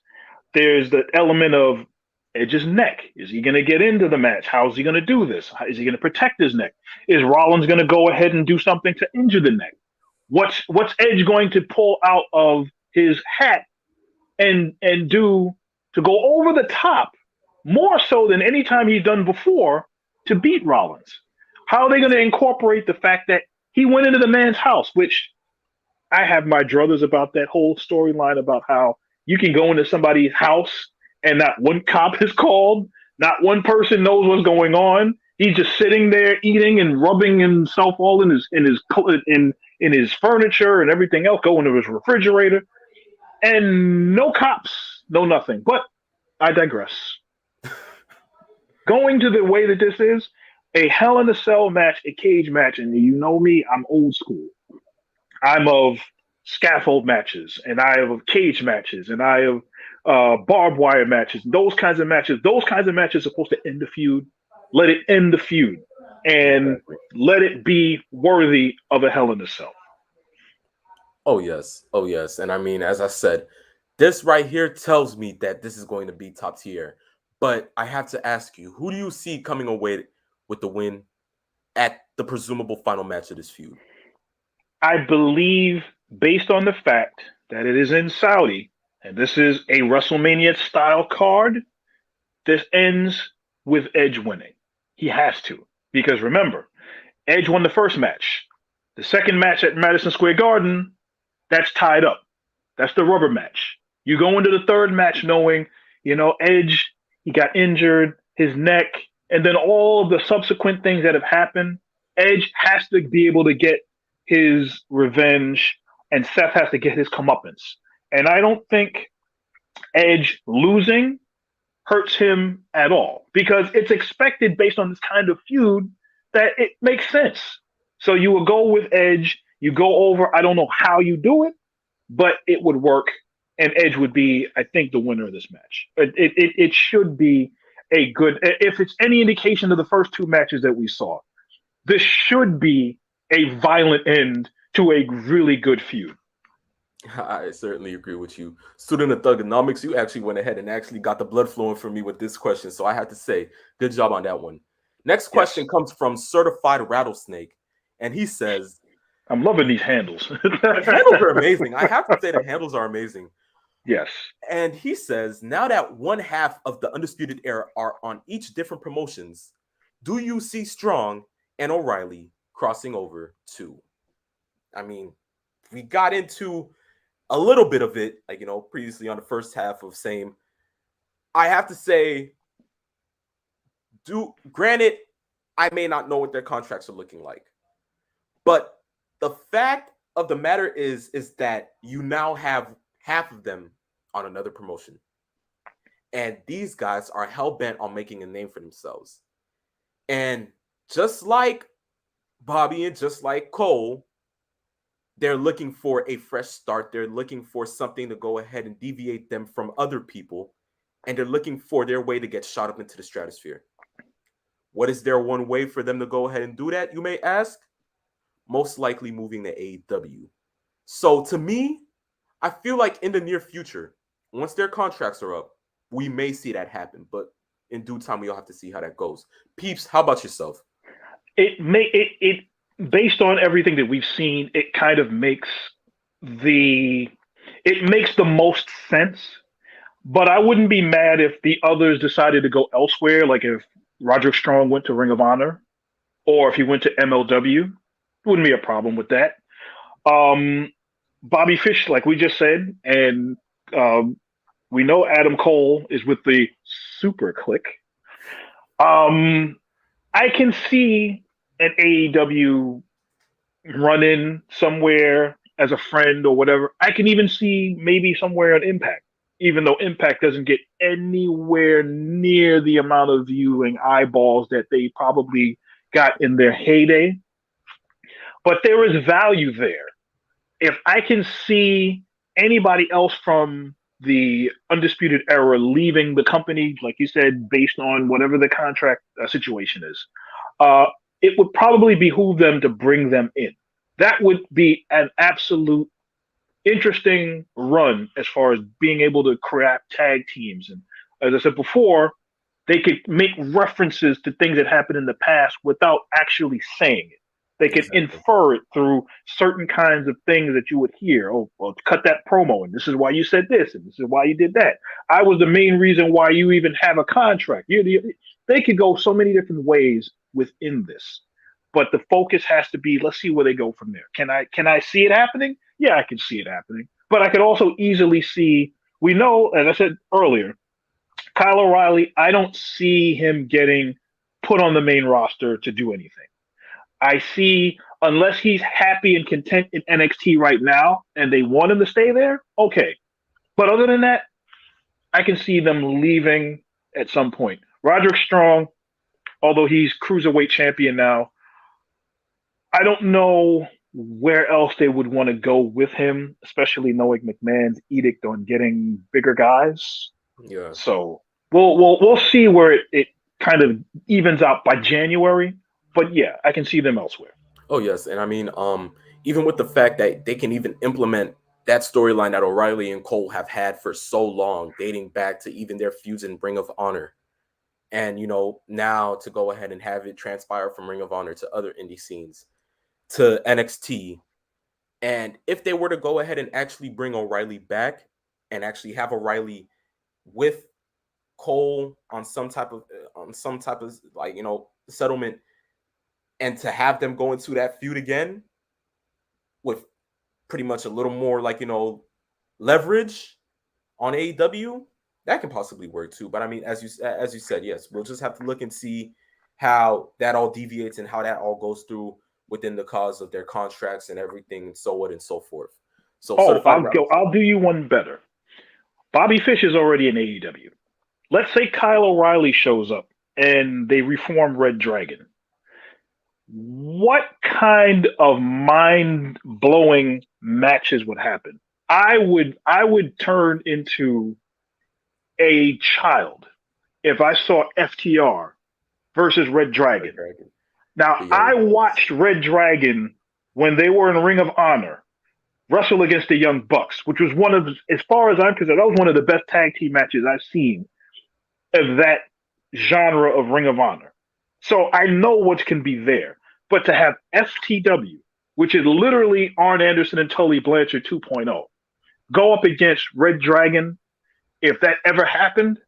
There's the element of Edge's neck. Is he going to get into the match? How is he going to do this? Is he going to protect his neck? Is Rollins going to go ahead and do something to injure the neck? What's Edge going to pull out of his hat and do to go over the top more so than any time he's done before to beat Rollins? How are they going to incorporate the fact that he went into the man's house, which I have my druthers about that whole storyline about how you can go into somebody's house and not one cop is called, not one person knows what's going on. He's just sitting there eating and rubbing himself all in his furniture and everything else, going to his refrigerator, and no cops, no nothing. But I digress. Going to the way that this is, a Hell in a Cell match, a cage match, and you know me, I'm old school. I'm of scaffold matches, and I have cage matches, and I have barbed wire matches. Those kinds of matches are supposed to end the feud. Let it end the feud, and let it be worthy of a Hell in a Cell. Oh yes, and I mean, as I said, this right here tells me that this is going to be top tier. But I have to ask you, who do you see coming away with the win at the presumable final match of this feud? I believe, based on the fact that it is in Saudi, and this is a WrestleMania style card, this ends with Edge winning. He has to. Because remember, Edge won the first match. The second match at Madison Square Garden, that's tied up. That's the rubber match. You go into the third match knowing, Edge, he got injured, his neck, and then all of the subsequent things that have happened. Edge has to be able to get his revenge, and Seth has to get his comeuppance. And I don't think Edge losing hurts him at all, because it's expected based on this kind of feud that it makes sense. So you will go with Edge, you go over, I don't know how you do it, but it would work, and Edge would be, I think, the winner of this match. It should be a good, if it's any indication of the first two matches that we saw, this should be a violent end to a really good feud. I certainly agree with you. Student of Thugonomics, you actually went ahead and actually got the blood flowing for me with this question. So I have to say, good job on that one. Next question comes from Certified Rattlesnake. And he says, I'm loving these handles. The handles are amazing. I have to say the handles are amazing. Yes. And he says, now that one half of the Undisputed Era are on each different promotions, do you see Strong and O'Reilly crossing over too? I mean, we got into a little bit of it, like, previously on the first half of same. I have to say, granted, I may not know what their contracts are looking like, but the fact of the matter is that you now have half of them on another promotion. And these guys are hell-bent on making a name for themselves. And just like Bobby and just like Cole, they're looking for a fresh start. They're looking for something to go ahead and deviate them from other people. And they're looking for their way to get shot up into the stratosphere. What is their one way for them to go ahead and do that, you may ask? Most likely moving to AEW. So to me, I feel like in the near future, once their contracts are up, we may see that happen. But in due time, we'll have to see how that goes. Peeps, how about yourself? It based on everything that we've seen, it kind of makes the most sense. But I wouldn't be mad if the others decided to go elsewhere, like if Roderick Strong went to Ring of Honor, or if he went to MLW. Wouldn't be a problem with that. Bobby Fish, like we just said, and we know Adam Cole is with the Super Click. I can see an AEW run-in somewhere as a friend or whatever. I can even see maybe somewhere on Impact, even though Impact doesn't get anywhere near the amount of viewing eyeballs that they probably got in their heyday. But there is value there. If I can see anybody else from the Undisputed Era leaving the company, like you said, based on whatever the contract situation is, it would probably behoove them to bring them in. That would be an absolute interesting run as far as being able to craft tag teams. And as I said before, they could make references to things that happened in the past without actually saying it. They could infer it through certain kinds of things that you would hear. Oh, well, cut that promo, and this is why you said this, and this is why you did that. I was the main reason why you even have a contract. They could go so many different ways within this, but the focus has to be, let's see where they go from there. Can I see it happening? Yeah, I can see it happening, but I could also easily see. We know, as I said earlier, Kyle O'Reilly. I don't see him getting put on the main roster to do anything. I see, unless he's happy and content in NXT right now and they want him to stay there, okay. But other than that, I can see them leaving at some point. Roderick Strong, although he's cruiserweight champion now, I don't know where else they would want to go with him, especially knowing McMahon's edict on getting bigger guys. Yeah. So we'll see where it kind of evens out by January. But yeah, I can see them elsewhere. Oh, yes. And I mean, even with the fact that they can even implement that storyline that O'Reilly and Cole have had for so long, dating back to even their feuds in Ring of Honor. And, now to go ahead and have it transpire from Ring of Honor to other indie scenes to NXT. And if they were to go ahead and actually bring O'Reilly back and actually have O'Reilly with Cole on some type of like, settlement, and to have them go into that feud again with pretty much a little more like, leverage on AEW, that can possibly work too. But I mean, as you said, yes, we'll just have to look and see how that all deviates and how that all goes through within the cause of their contracts and everything and so on and so forth. So I'll do you one better. Bobby Fish is already in AEW. Let's say Kyle O'Reilly shows up and they reform Red Dragon. What kind of mind-blowing matches would happen? I would turn into a child if I saw FTR versus Red Dragon. Now, I watched Red Dragon when they were in Ring of Honor wrestle against the Young Bucks, which was one of, as far as I'm concerned, that was one of the best tag team matches I've seen of that genre of Ring of Honor. So I know what can be there. But to have FTW, which is literally Arn Anderson and Tully Blanchard 2.0, go up against Red Dragon. If that ever happened,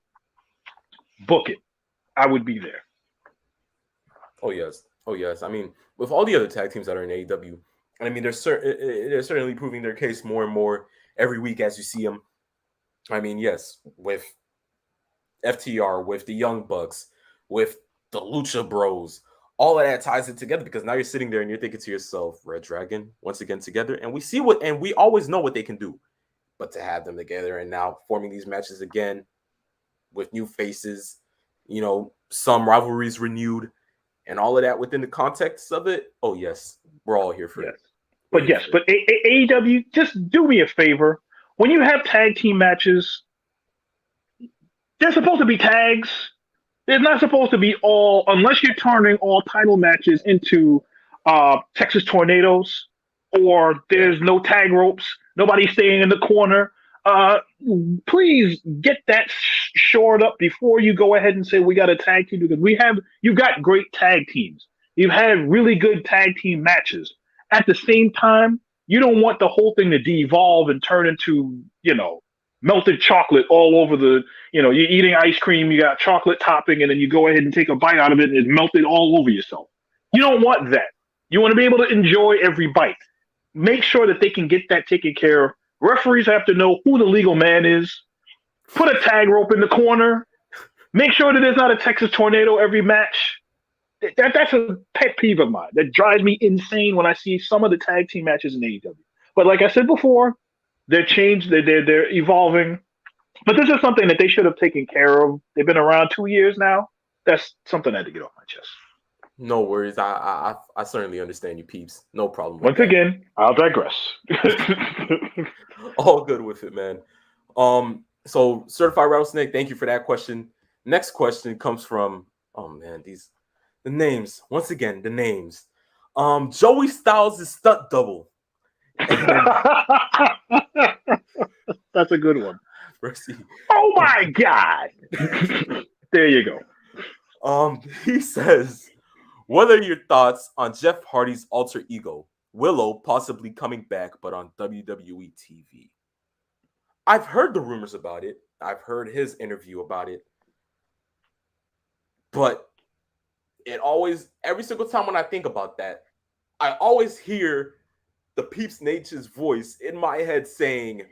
book it. I would be there. Oh yes, oh yes. I mean, with all the other tag teams that are in AEW, I mean, they're certainly proving their case more and more every week as you see them. I mean, yes, with FTR, with the Young Bucks, with the Lucha Bros, all of that ties it together because now you're sitting there and you're thinking to yourself, Red Dragon once again together, and we always know what they can do, but to have them together and now forming these matches again with new faces, some rivalries renewed, and all of that within the context of it. Oh yes, we're all here for Yes. it. But AEW, just do me a favor. When you have tag team matches, they're supposed to be tags. They're not supposed to be all, unless you're turning all title matches into Texas Tornadoes, or there's no tag ropes, nobody's staying in the corner. Please get that shored up before you go ahead and say we got a tag team, because you've got great tag teams. You've had really good tag team matches. At the same time, you don't want the whole thing to devolve and turn into, melted chocolate all over you're eating ice cream, you got chocolate topping, and then you go ahead and take a bite out of it and it's melted all over yourself. You don't want that. You want to be able to enjoy every bite. Make sure that they can get that taken care of. Referees have to know who the legal man is. Put a tag rope in the corner. Make sure that there's not a Texas Tornado every match. That's a pet peeve of mine. That drives me insane when I see some of the tag team matches in AEW. But like I said before, they're changed. They're evolving. But this is something that they should have taken care of. They've been around 2 years now. That's something I had to get off my chest. No worries. I certainly understand you, peeps. No problem. Once again, I'll digress. All good with it, man. So Certified Rattlesnake, thank you for that question. Next question comes from, the names. Once again, the names. Joey Styles' stunt double. That's a good one. Mercy. Oh my God. There you go. He says, what are your thoughts on Jeff Hardy's alter ego, Willow, possibly coming back, but on WWE TV? I've heard the rumors about it. I've heard his interview about it. But every single time when I think about that, I always hear the Peeps Nature's voice in my head saying,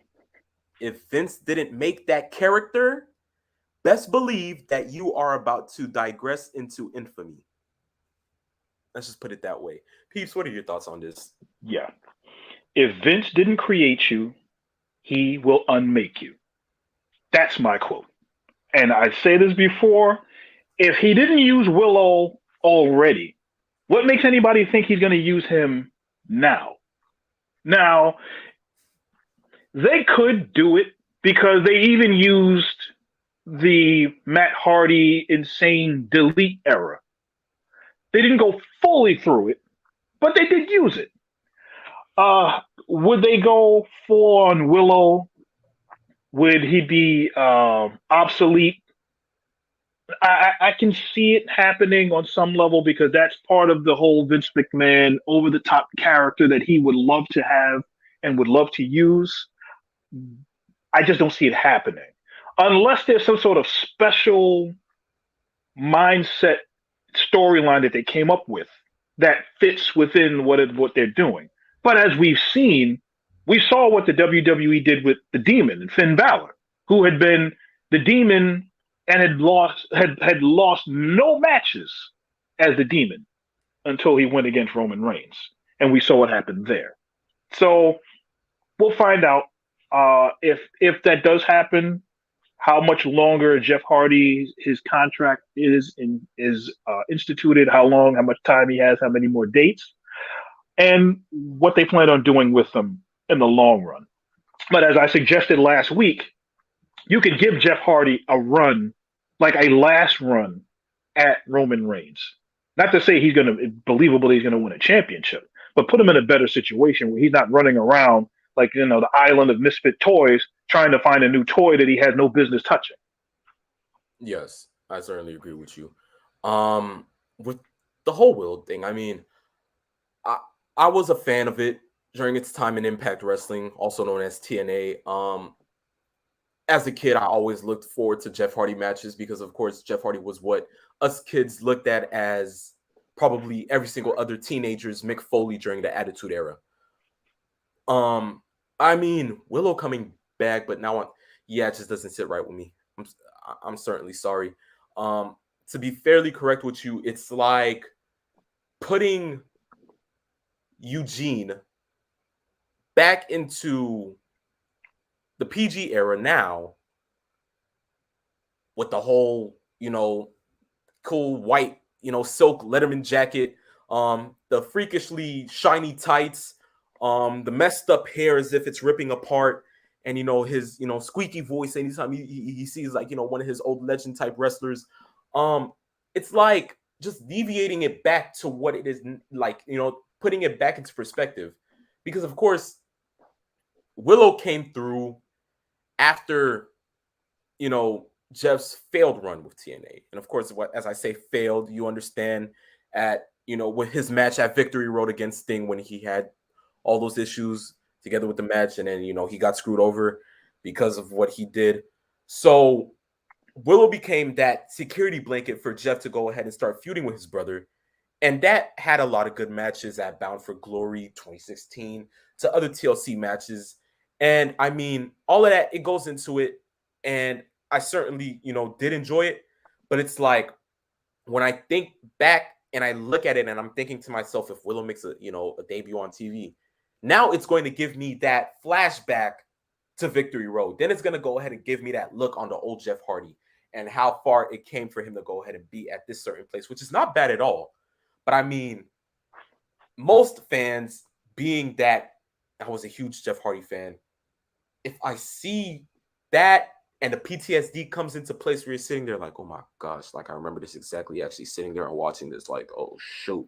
if Vince didn't make that character, best believe that you are about to digress into infamy. Let's just put it that way. Peeps, what are your thoughts on this? Yeah. If Vince didn't create you, he will unmake you. That's my quote. And I say this before, if he didn't use Willow already, what makes anybody think he's going to use him now? Now, they could do it because they even used the Matt Hardy insane delete era. They didn't go fully through it, but they did use it. Would they go full on Willow? Would he be obsolete? I can see it happening on some level because that's part of the whole Vince McMahon over-the-top character that he would love to have and would love to use. I just don't see it happening. Unless there's some sort of special mindset storyline that they came up with that fits within what they're doing. But as we've seen, we saw what the WWE did with the Demon and Finn Balor, who had been the Demon and had lost no matches as the Demon until he went against Roman Reigns. And we saw what happened there. So we'll find out if that does happen, how much longer Jeff Hardy, his contract is instituted, how much time he has, how many more dates, and what they plan on doing with them in the long run. But as I suggested last week, you could give Jeff Hardy a run, like a last run at Roman Reigns. Not to say he's going to win a championship, but put him in a better situation where he's not running around like, the island of misfit toys trying to find a new toy that he has no business touching. Yes, I certainly agree with you. With the whole Will thing, I mean, I was a fan of it during its time in Impact Wrestling, also known as TNA. As a kid, I always looked forward to Jeff Hardy matches because, of course, Jeff Hardy was what us kids looked at as probably every single other teenager's Mick Foley during the Attitude Era. I mean, Willow coming back, but now, it just doesn't sit right with me. I'm certainly sorry. To be fairly correct with you, it's like putting Eugene back into the PG era now with the whole, cool white, silk Letterman jacket, the freakishly shiny tights, the messed up hair as if it's ripping apart, and his squeaky voice anytime he sees like one of his old legend type wrestlers. It's like just deviating it back to what it is like, putting it back into perspective, because of course Willow came through after Jeff's failed run with TNA, and of course, as I say failed, you understand at with his match at Victory Road against Sting when he had all those issues together with the match, and then he got screwed over because of what he did. So Willow became that security blanket for Jeff to go ahead and start feuding with his brother, and that had a lot of good matches at Bound for Glory 2016 to other TLC matches. And I mean, all of that, it goes into it, and I certainly did enjoy it. But it's like when I think back and I look at it, and I'm thinking to myself, if Willow makes a debut on TV, now it's going to give me that flashback to Victory Road. Then it's going to go ahead and give me that look on the old Jeff Hardy and how far it came for him to go ahead and be at this certain place, which is not bad at all. But I mean, most fans, being that I was a huge Jeff Hardy fan, if I see that and the PTSD comes into place where you're sitting there like, oh my gosh, like I remember this exactly, actually sitting there and watching this, like, oh shoot,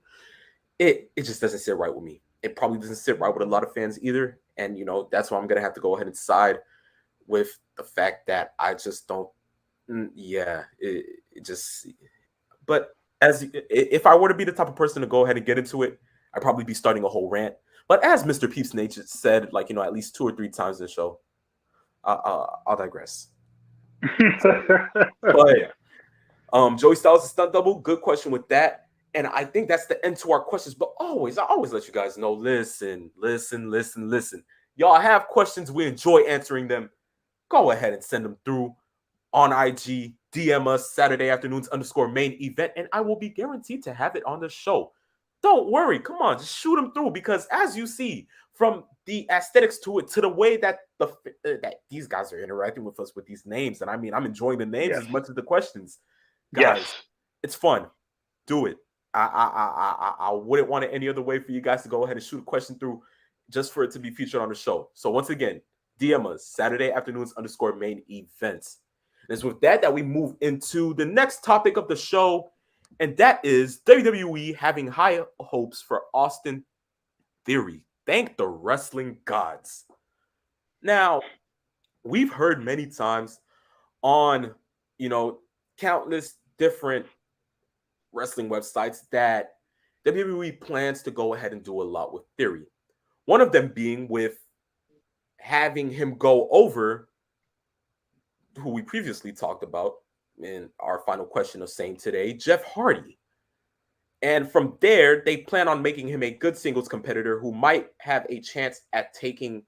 it just doesn't sit right with me. It probably doesn't sit right with a lot of fans either. And that's why I'm gonna have to go ahead and side with the fact that I just don't. It just. But if I were to be the type of person to go ahead and get into it, I'd probably be starting a whole rant. But as Mr. Peeps Nature said, like at least 2 or 3 times in the show, I'll digress. But Joey Styles is stunt double. Good question with that. And I think that's the end to our questions. But I always let you guys know, listen. Y'all have questions. We enjoy answering them. Go ahead and send them through on IG. DM us Saturday afternoons _main event. And I will be guaranteed to have it on the show. Don't worry. Come on. Just shoot them through. Because as you see, from the aesthetics to it, to the way that that these guys are interacting with us with these names. And I mean, I'm enjoying the names as much as the questions. Guys, it's fun. Do it. I wouldn't want it any other way for you guys to go ahead and shoot a question through just for it to be featured on the show. So once again, DM us Saturday afternoons _main events. And it's with that we move into the next topic of the show, and that is WWE having high hopes for Austin Theory. Thank the wrestling gods. Now, we've heard many times on, countless different wrestling websites that WWE plans to go ahead and do a lot with Theory. One of them being with having him go over who we previously talked about in our final question of saying today, Jeff Hardy. And from there, they plan on making him a good singles competitor who might have a chance at taking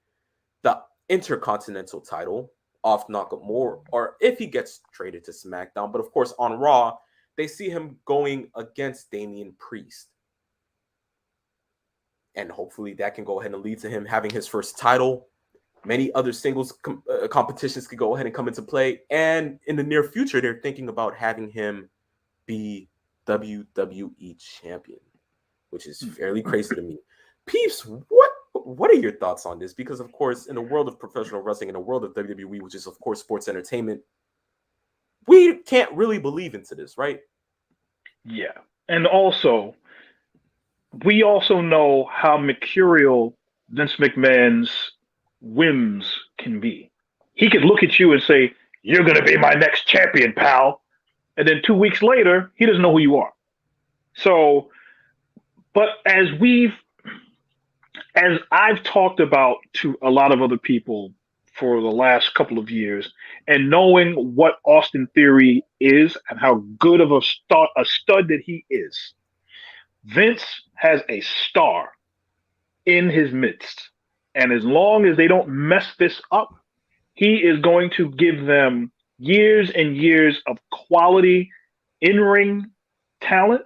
the Intercontinental title off Nakamura, or if he gets traded to SmackDown. But of course, on Raw, they see him going against Damian Priest. And hopefully that can go ahead and lead to him having his first title. Many other singles competitions could go ahead and come into play. And in the near future, they're thinking about having him be WWE champion, which is fairly crazy to me. Peeps, what are your thoughts on this? Because, of course, in the world of professional wrestling, in the world of WWE, which is, of course, sports entertainment, we can't really believe into this, right? Yeah. And also, we also know how mercurial Vince McMahon's whims can be. He could look at you and say, "You're going to be my next champion, pal." And then 2 weeks later, he doesn't know who you are. So, but as we've as I've talked about to a lot of other people for the last couple of years, and knowing what Austin Theory is and how good of a stud that he is, Vince has a star in his midst. And as long as they don't mess this up, he is going to give them years and years of quality in ring talent,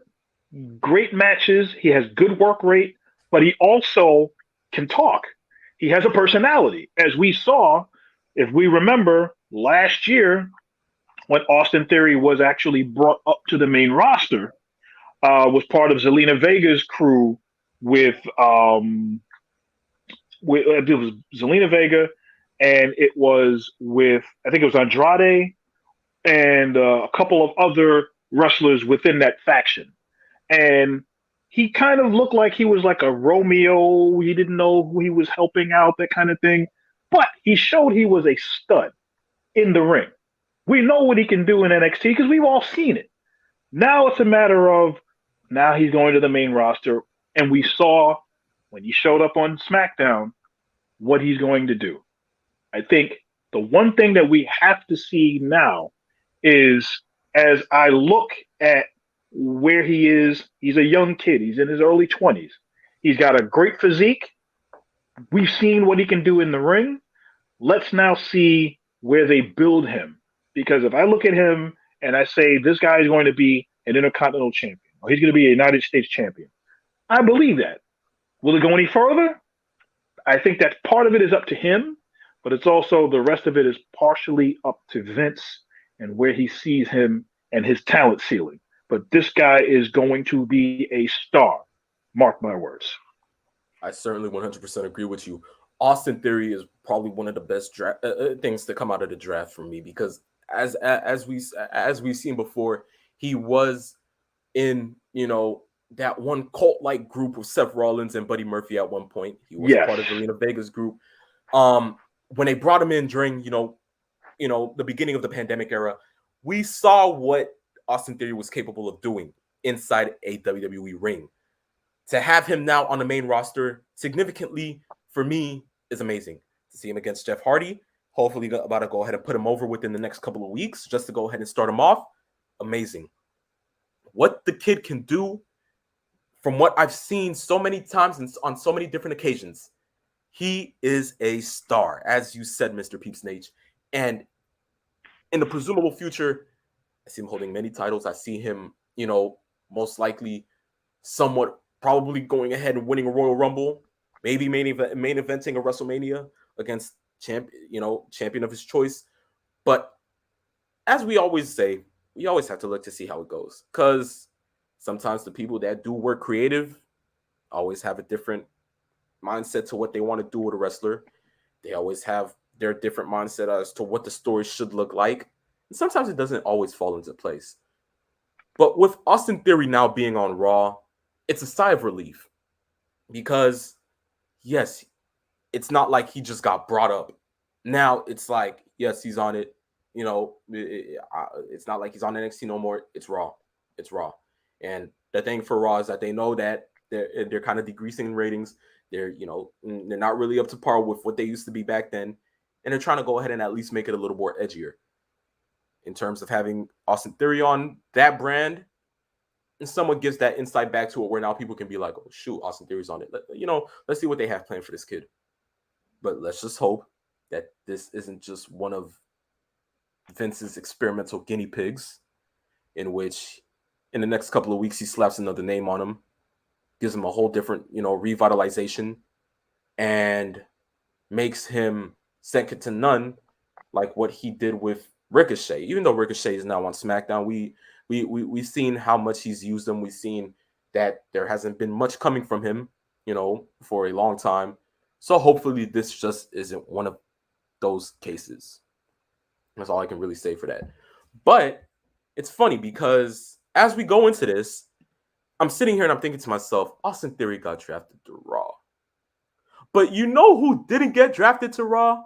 great matches. He has good work rate, but he also can talk. He has a personality, as we saw, if we remember last year when Austin Theory was actually brought up to the main roster, was part of Zelina Vega's crew with it was Zelina Vega, and it was with I think it was Andrade and a couple of other wrestlers within that faction. And he kind of looked like he was like a Romeo. He didn't know who he was helping out, that kind of thing. But he showed he was a stud in the ring. We know what he can do in NXT because we've all seen it. Now it's a matter of now he's going to the main roster, and we saw when he showed up on SmackDown what he's going to do. I think the one thing that we have to see now is as I look at where he is, he's a young kid. He's in his early 20s. He's got a great physique. We've seen what he can do in the ring. Let's now see where they build him. Because if I look at him and I say this guy is going to be an Intercontinental Champion, or he's going to be a United States Champion, I believe that. Will it go any further? I think that part of it is up to him, but it's also the rest of it is partially up to Vince and where he sees him and his talent ceiling. But this guy is going to be a star. Mark my words. I certainly 100% agree with you. Austin Theory is probably one of the best things to come out of the draft for me because as we've seen before, he was in that one cult-like group with Seth Rollins and Buddy Murphy at one point. He was part of Zelina Vega's group. When they brought him in during the beginning of the pandemic era, we saw what Austin Theory was capable of doing inside a WWE ring. To have him now on the main roster significantly for me is amazing. To see him against Jeff Hardy, hopefully about to go ahead and put him over within the next couple of weeks just to go ahead and start him off. Amazing. What the kid can do, from what I've seen so many times and on so many different occasions, he is a star, as you said, Mr. Peeps Nate. And in the presumable future, I see him holding many titles. I see him, most likely somewhat probably going ahead and winning a Royal Rumble, maybe main eventing a WrestleMania against champion of his choice. But as we always say, we always have to look to see how it goes, because sometimes the people that do work creative always have a different mindset to what they want to do with a wrestler. They always have their different mindset as to what the story should look like. And sometimes it doesn't always fall into place. But with Austin Theory now being on Raw, it's a sigh of relief because, yes, it's not like he just got brought up. Now it's like, yes, he's on it. It's not like he's on NXT no more. It's Raw. It's Raw. And the thing for Raw is that they know that they're kind of decreasing in ratings. They're not really up to par with what they used to be back then. And they're trying to go ahead and at least make it a little more edgier in terms of having Austin Theory on that brand. And someone gives that insight back to it where now people can be like, oh, shoot, Austin Theory's on it. Let's see what they have planned for this kid. But let's just hope that this isn't just one of Vince's experimental guinea pigs in which in the next couple of weeks he slaps another name on him, gives him a whole different, revitalization, and makes him second to none like what he did with Ricochet. Even though Ricochet is now on SmackDown, we've seen how much he's used him. We've seen that there hasn't been much coming from him, for a long time. So hopefully this just isn't one of those cases. That's all I can really say for that. But it's funny because as we go into this, I'm sitting here and I'm thinking to myself, Austin Theory got drafted to Raw. But you know who didn't get drafted to Raw?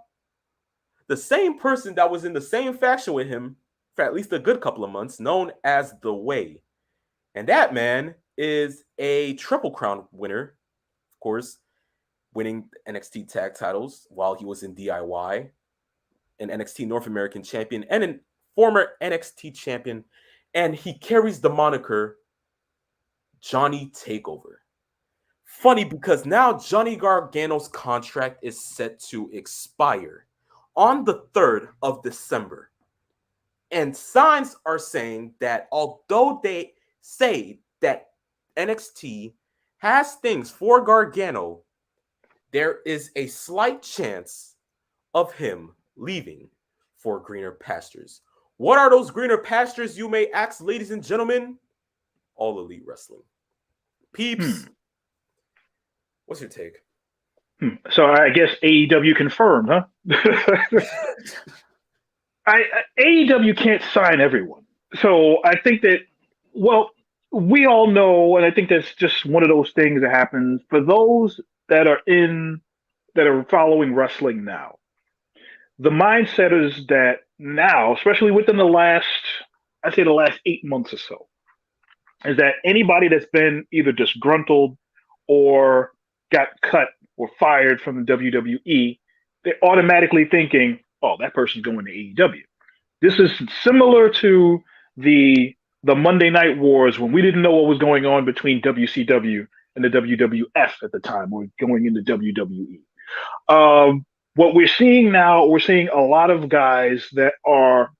The same person that was in the same faction with him for at least a good couple of months, known as The Way. And that man is a Triple Crown winner, of course, winning NXT tag titles while he was in DIY, an NXT North American champion, and a former NXT champion. And he carries the moniker Johnny Takeover. Funny because now Johnny Gargano's contract is set to expire on the 3rd of December. And signs are saying that although they say that NXT has things for Gargano, there is a slight chance of him leaving for greener pastures. What are those greener pastures, you may ask, ladies and gentlemen? All Elite Wrestling. Peeps, what's your take? So I guess AEW confirmed, huh? AEW can't sign everyone. So I think that, well, we all know, and I think that's just one of those things that happens for those that are following wrestling now. The mindset is that now, especially within the last 8 months or so, is that anybody that's been either disgruntled or got cut or fired from the WWE, they're automatically thinking, oh, that person's going to AEW. This is similar to the Monday Night Wars when we didn't know what was going on between WCW and the WWF at the time, or going into WWE. What we're seeing now, we're seeing a lot of guys that are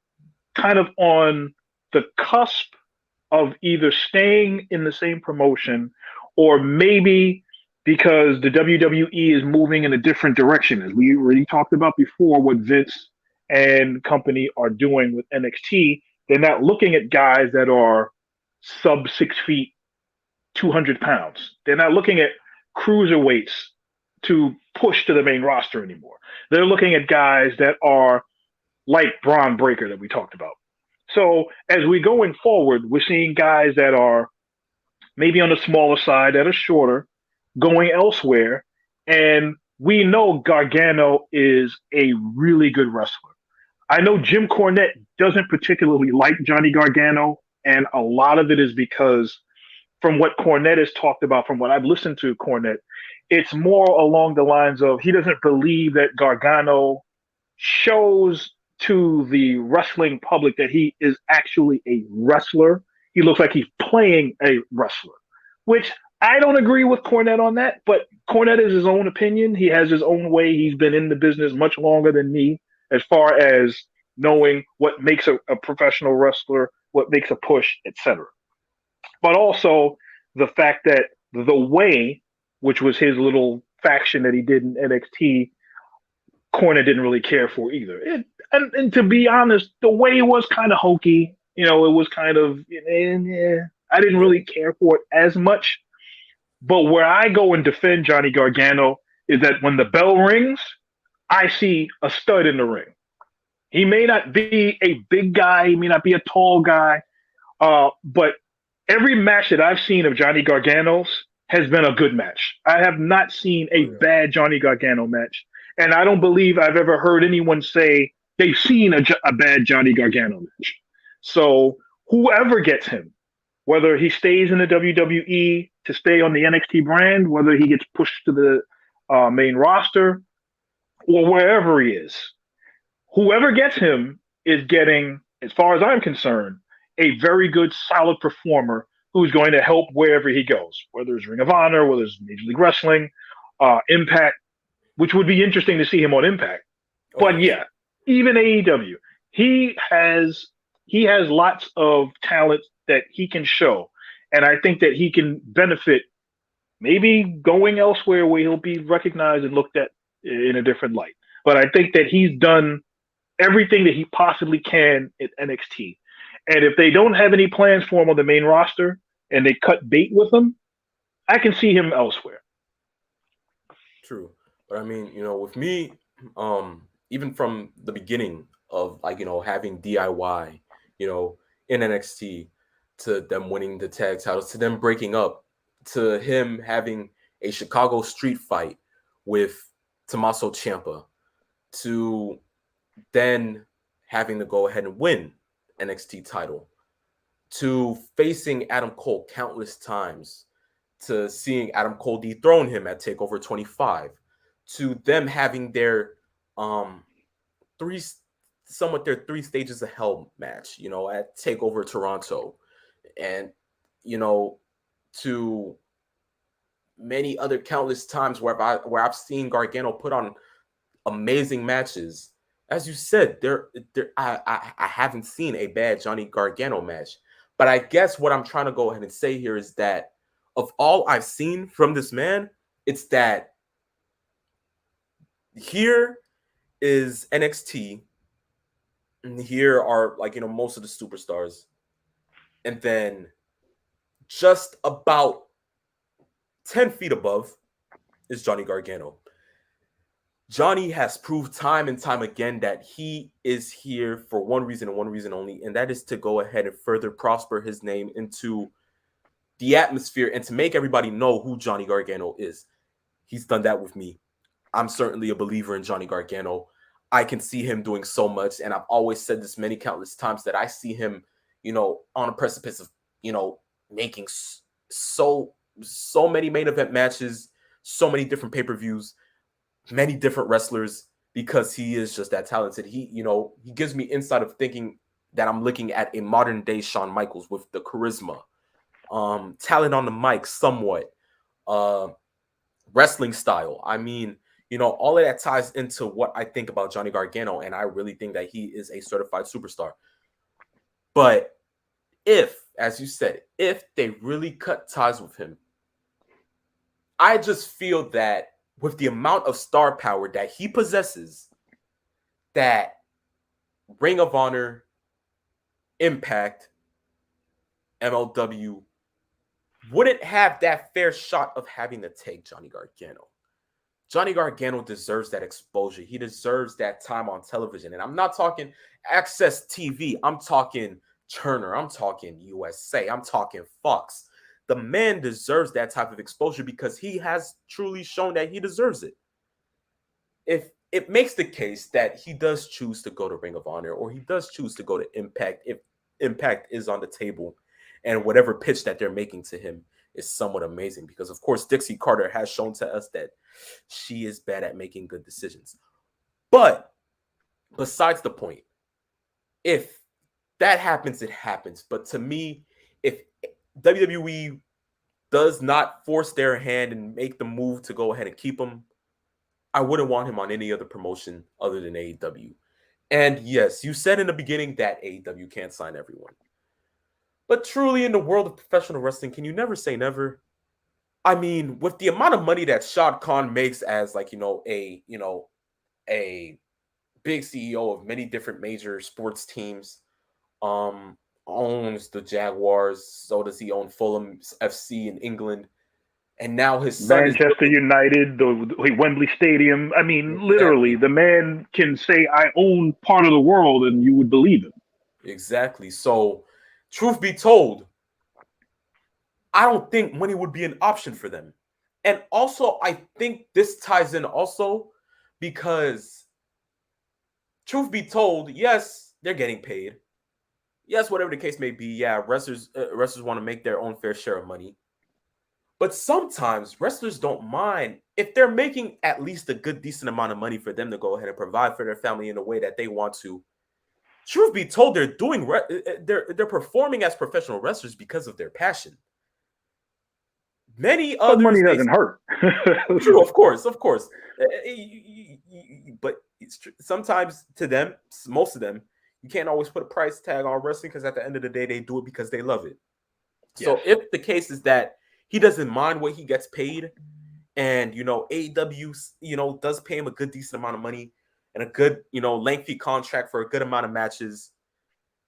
kind of on the cusp of either staying in the same promotion or maybe because the WWE is moving in a different direction. As we already talked about before, what Vince and company are doing with NXT, they're not looking at guys that are sub 6 feet, 200 pounds. They're not looking at cruiserweights to push to the main roster anymore. They're looking at guys that are like Braun Breaker that we talked about. So as we're going forward, we're seeing guys that are maybe on the smaller side, that are shorter, going elsewhere. And we know Gargano is a really good wrestler. I know Jim Cornette doesn't particularly like Johnny Gargano, and a lot of it is because from what Cornette has talked about, from what I've listened to Cornette, it's more along the lines of he doesn't believe that Gargano shows to the wrestling public that he is actually a wrestler. He looks like he's playing a wrestler, which I don't agree with Cornette on that, but Cornette is his own opinion. He has his own way. He's been in the business much longer than me as far as knowing what makes a professional wrestler, what makes a push, etc. But also the fact that the way, which was his little faction that he did in NXT, Cornette didn't really care for either. And to be honest, the way was kind of hokey. You know, it was kind of, I didn't really care for it as much. But where I go and defend Johnny Gargano is that when the bell rings, I see a stud in the ring. He may not be a big guy, he may not be a tall guy, but every match that I've seen of Johnny Gargano's has been a good match. I have not seen a bad Johnny Gargano match. And I don't believe I've ever heard anyone say they've seen a bad Johnny Gargano match. So whoever gets him, whether he stays in the WWE to stay on the NXT brand, whether he gets pushed to the main roster, or wherever he is, whoever gets him is getting, as far as I'm concerned, a very good, solid performer who's going to help wherever he goes, whether it's Ring of Honor, whether it's Major League Wrestling, Impact, which would be interesting to see him on Impact. But yeah, even AEW, he has lots of talent that he can show. And I think that he can benefit maybe going elsewhere where he'll be recognized and looked at in a different light. But I think that he's done everything that he possibly can at NXT. And if they don't have any plans for him on the main roster and they cut bait with him, I can see him elsewhere. True. But I mean, with me, even from the beginning of having DIY, in NXT, to them winning the tag titles, to them breaking up, to him having a Chicago street fight with Tommaso Ciampa, to then having to go ahead and win NXT title, to facing Adam Cole countless times, to seeing Adam Cole dethrone him at TakeOver 25, to them having their three three stages of hell match, at TakeOver Toronto, and to many other countless times where I've seen Gargano put on amazing matches. As you said, I haven't seen a bad Johnny Gargano match. But I guess what I'm trying to go ahead and say here is that of all I've seen from this man, it's that here is NXT, and here are most of the superstars, and then just about 10 feet above is Johnny Gargano. Johnny has proved time and time again that he is here for one reason and one reason only, and that is to go ahead and further prosper his name into the atmosphere and to make everybody know who Johnny Gargano is. He's done that with me. I'm certainly a believer in Johnny Gargano. I can see him doing so much, and I've always said this many countless times that I see him, on a precipice of, making so many main event matches, so many different pay-per-views, many different wrestlers, because he is just that talented. He gives me insight of thinking that I'm looking at a modern day Shawn Michaels with the charisma, talent on the mic somewhat, wrestling style. I mean, all of that ties into what I think about Johnny Gargano, and I really think that he is a certified superstar. But if, as you said, if they really cut ties with him, I just feel that with the amount of star power that he possesses, that Ring of Honor, Impact, MLW wouldn't have that fair shot of having to take Johnny Gargano. Johnny Gargano deserves that exposure. He deserves that time on television. And I'm not talking Access TV. I'm talking Turner. I'm talking USA. I'm talking Fox. The man deserves that type of exposure because he has truly shown that he deserves it. If it makes the case that he does choose to go to Ring of Honor or he does choose to go to Impact, if Impact is on the table and whatever pitch that they're making to him is somewhat amazing, because of course Dixie Carter has shown to us that she is bad at making good decisions. But besides the point, if that happens, it happens. But to me, if WWE does not force their hand and make the move to go ahead and keep him, I wouldn't want him on any other promotion other than AEW. And yes, you said in the beginning that AEW can't sign everyone. But truly, in the world of professional wrestling, can you never say never? I mean, with the amount of money that Shad Khan makes as a big CEO of many different major sports teams, owns the Jaguars, so does he own Fulham FC in England, and now his son Manchester United, the Wembley Stadium. I mean, exactly. Literally, the man can say, "I own part of the world," and you would believe it. Exactly. So, truth be told, I don't think money would be an option for them. And also, I think this ties in also because, truth be told, yes, they're getting paid. Yes, whatever the case may be, yeah, wrestlers want to make their own fair share of money. But sometimes wrestlers don't mind if they're making at least a good, decent amount of money for them to go ahead and provide for their family in the way that they want to. Truth be told, they're performing as professional wrestlers because of their passion. Many others, money doesn't hurt. True, of course. But sometimes to them, most of them, you can't always put a price tag on wrestling because at the end of the day, they do it because they love it. Yes. So if the case is that he doesn't mind what he gets paid, and AEW, does pay him a good, decent amount of money and a good, lengthy contract for a good amount of matches,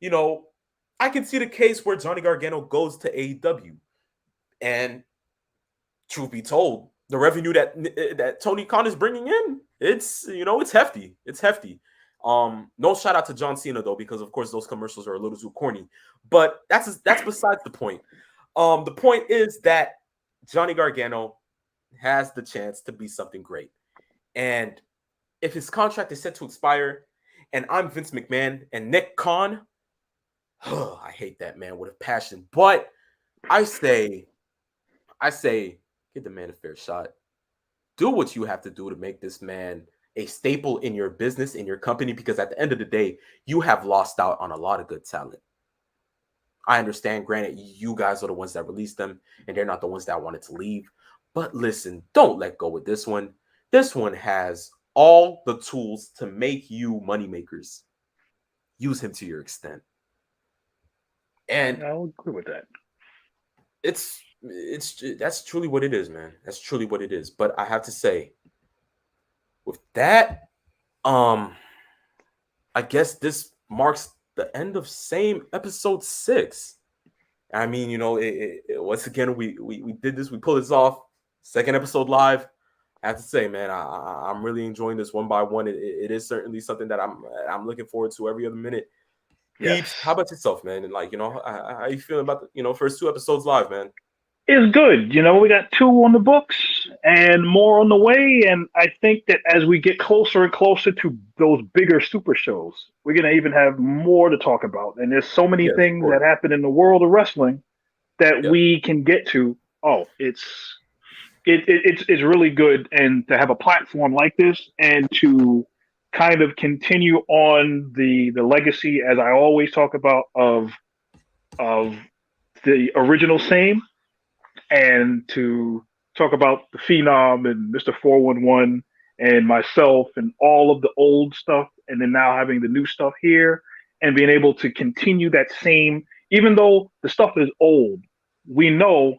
I can see the case where Johnny Gargano goes to AEW, and truth be told, the revenue that Tony Khan is bringing in, it's hefty. It's hefty. No shout out to John Cena though, because of course those commercials are a little too corny. But that's besides the point. The point is that Johnny Gargano has the chance to be something great, and if his contract is set to expire, and I'm Vince McMahon and Nick Khan, I hate that man with a passion. But I say, give the man a fair shot. do what you have to do to make this man a staple in your business, in your company, because at the end of the day, you have lost out on a lot of good talent. I understand, granted, you guys are the ones that released them, and they're not the ones that wanted to leave. But listen, don't let go with this one. This one has all the tools to make you moneymakers. Use him to your extent. And I'll agree with that. it's that's truly what it is, man. That's truly what it is. But I have to say, with that, I guess this marks the end of Same episode 6. I mean, you know, once again, we did this, we pulled this off. Second episode live. I have to say, man, I'm really enjoying this one by one. It is certainly something that I'm looking forward to every other minute. Yes. Peeps, how about yourself, man? And like, you know, how you feeling about the, first 2 episodes live, man? It's good. We got 2 on the books and more on the way. And I think that as we get closer and closer to those bigger super shows, we're going to even have more to talk about. And there's so many things that happen in the world of wrestling that we can get to. Oh, it's really good. And to have a platform like this and to kind of continue on the legacy, as I always talk about, of the original Same, and to talk about the Phenom and Mr. 411 and myself and all of the old stuff, and then now having the new stuff here and being able to continue that same, even though the stuff is old, we know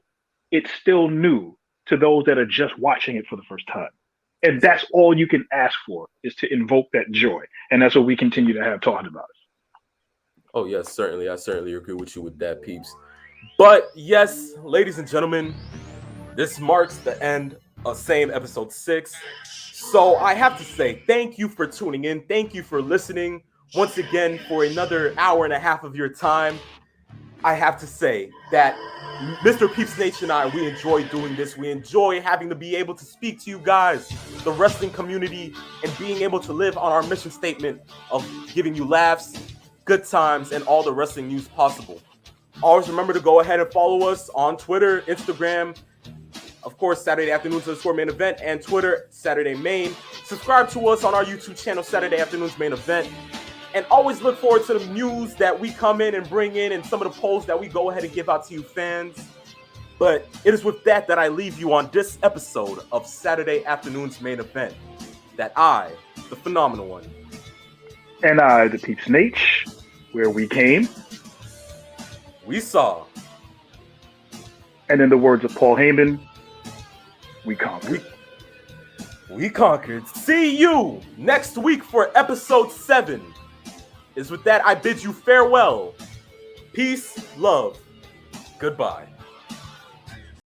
it's still new to those that are just watching it for the first time. And that's all you can ask for, is to invoke that joy. And that's what we continue to have talking about. Oh, yes, certainly. I certainly agree with you with that, peeps. But yes, ladies and gentlemen, this marks the end of Same episode 6. So I have to say thank you for tuning in. Thank you for listening once again for another hour and a half of your time. I have to say that Mr. Peeps Nation and I, we enjoy doing this. We enjoy having to be able to speak to you guys, the wrestling community, and being able to live on our mission statement of giving you laughs, good times, and all the wrestling news possible. Always remember to go ahead and follow us on Twitter, Instagram, of course, Saturday Afternoons _Main Event, and Twitter, Saturday Main. Subscribe to us on our YouTube channel, Saturday Afternoons Main Event. And always look forward to the news that we come in and bring in, and some of the polls that we go ahead and give out to you fans. But it is with that I leave you on this episode of Saturday Afternoons Main Event. That I, the Phenomenal One. And I, the Peeps Nate, where we came, we saw. And in the words of Paul Heyman, we conquered. We conquered. See you next week for episode 7. Is with that I bid you farewell. Peace, love, goodbye.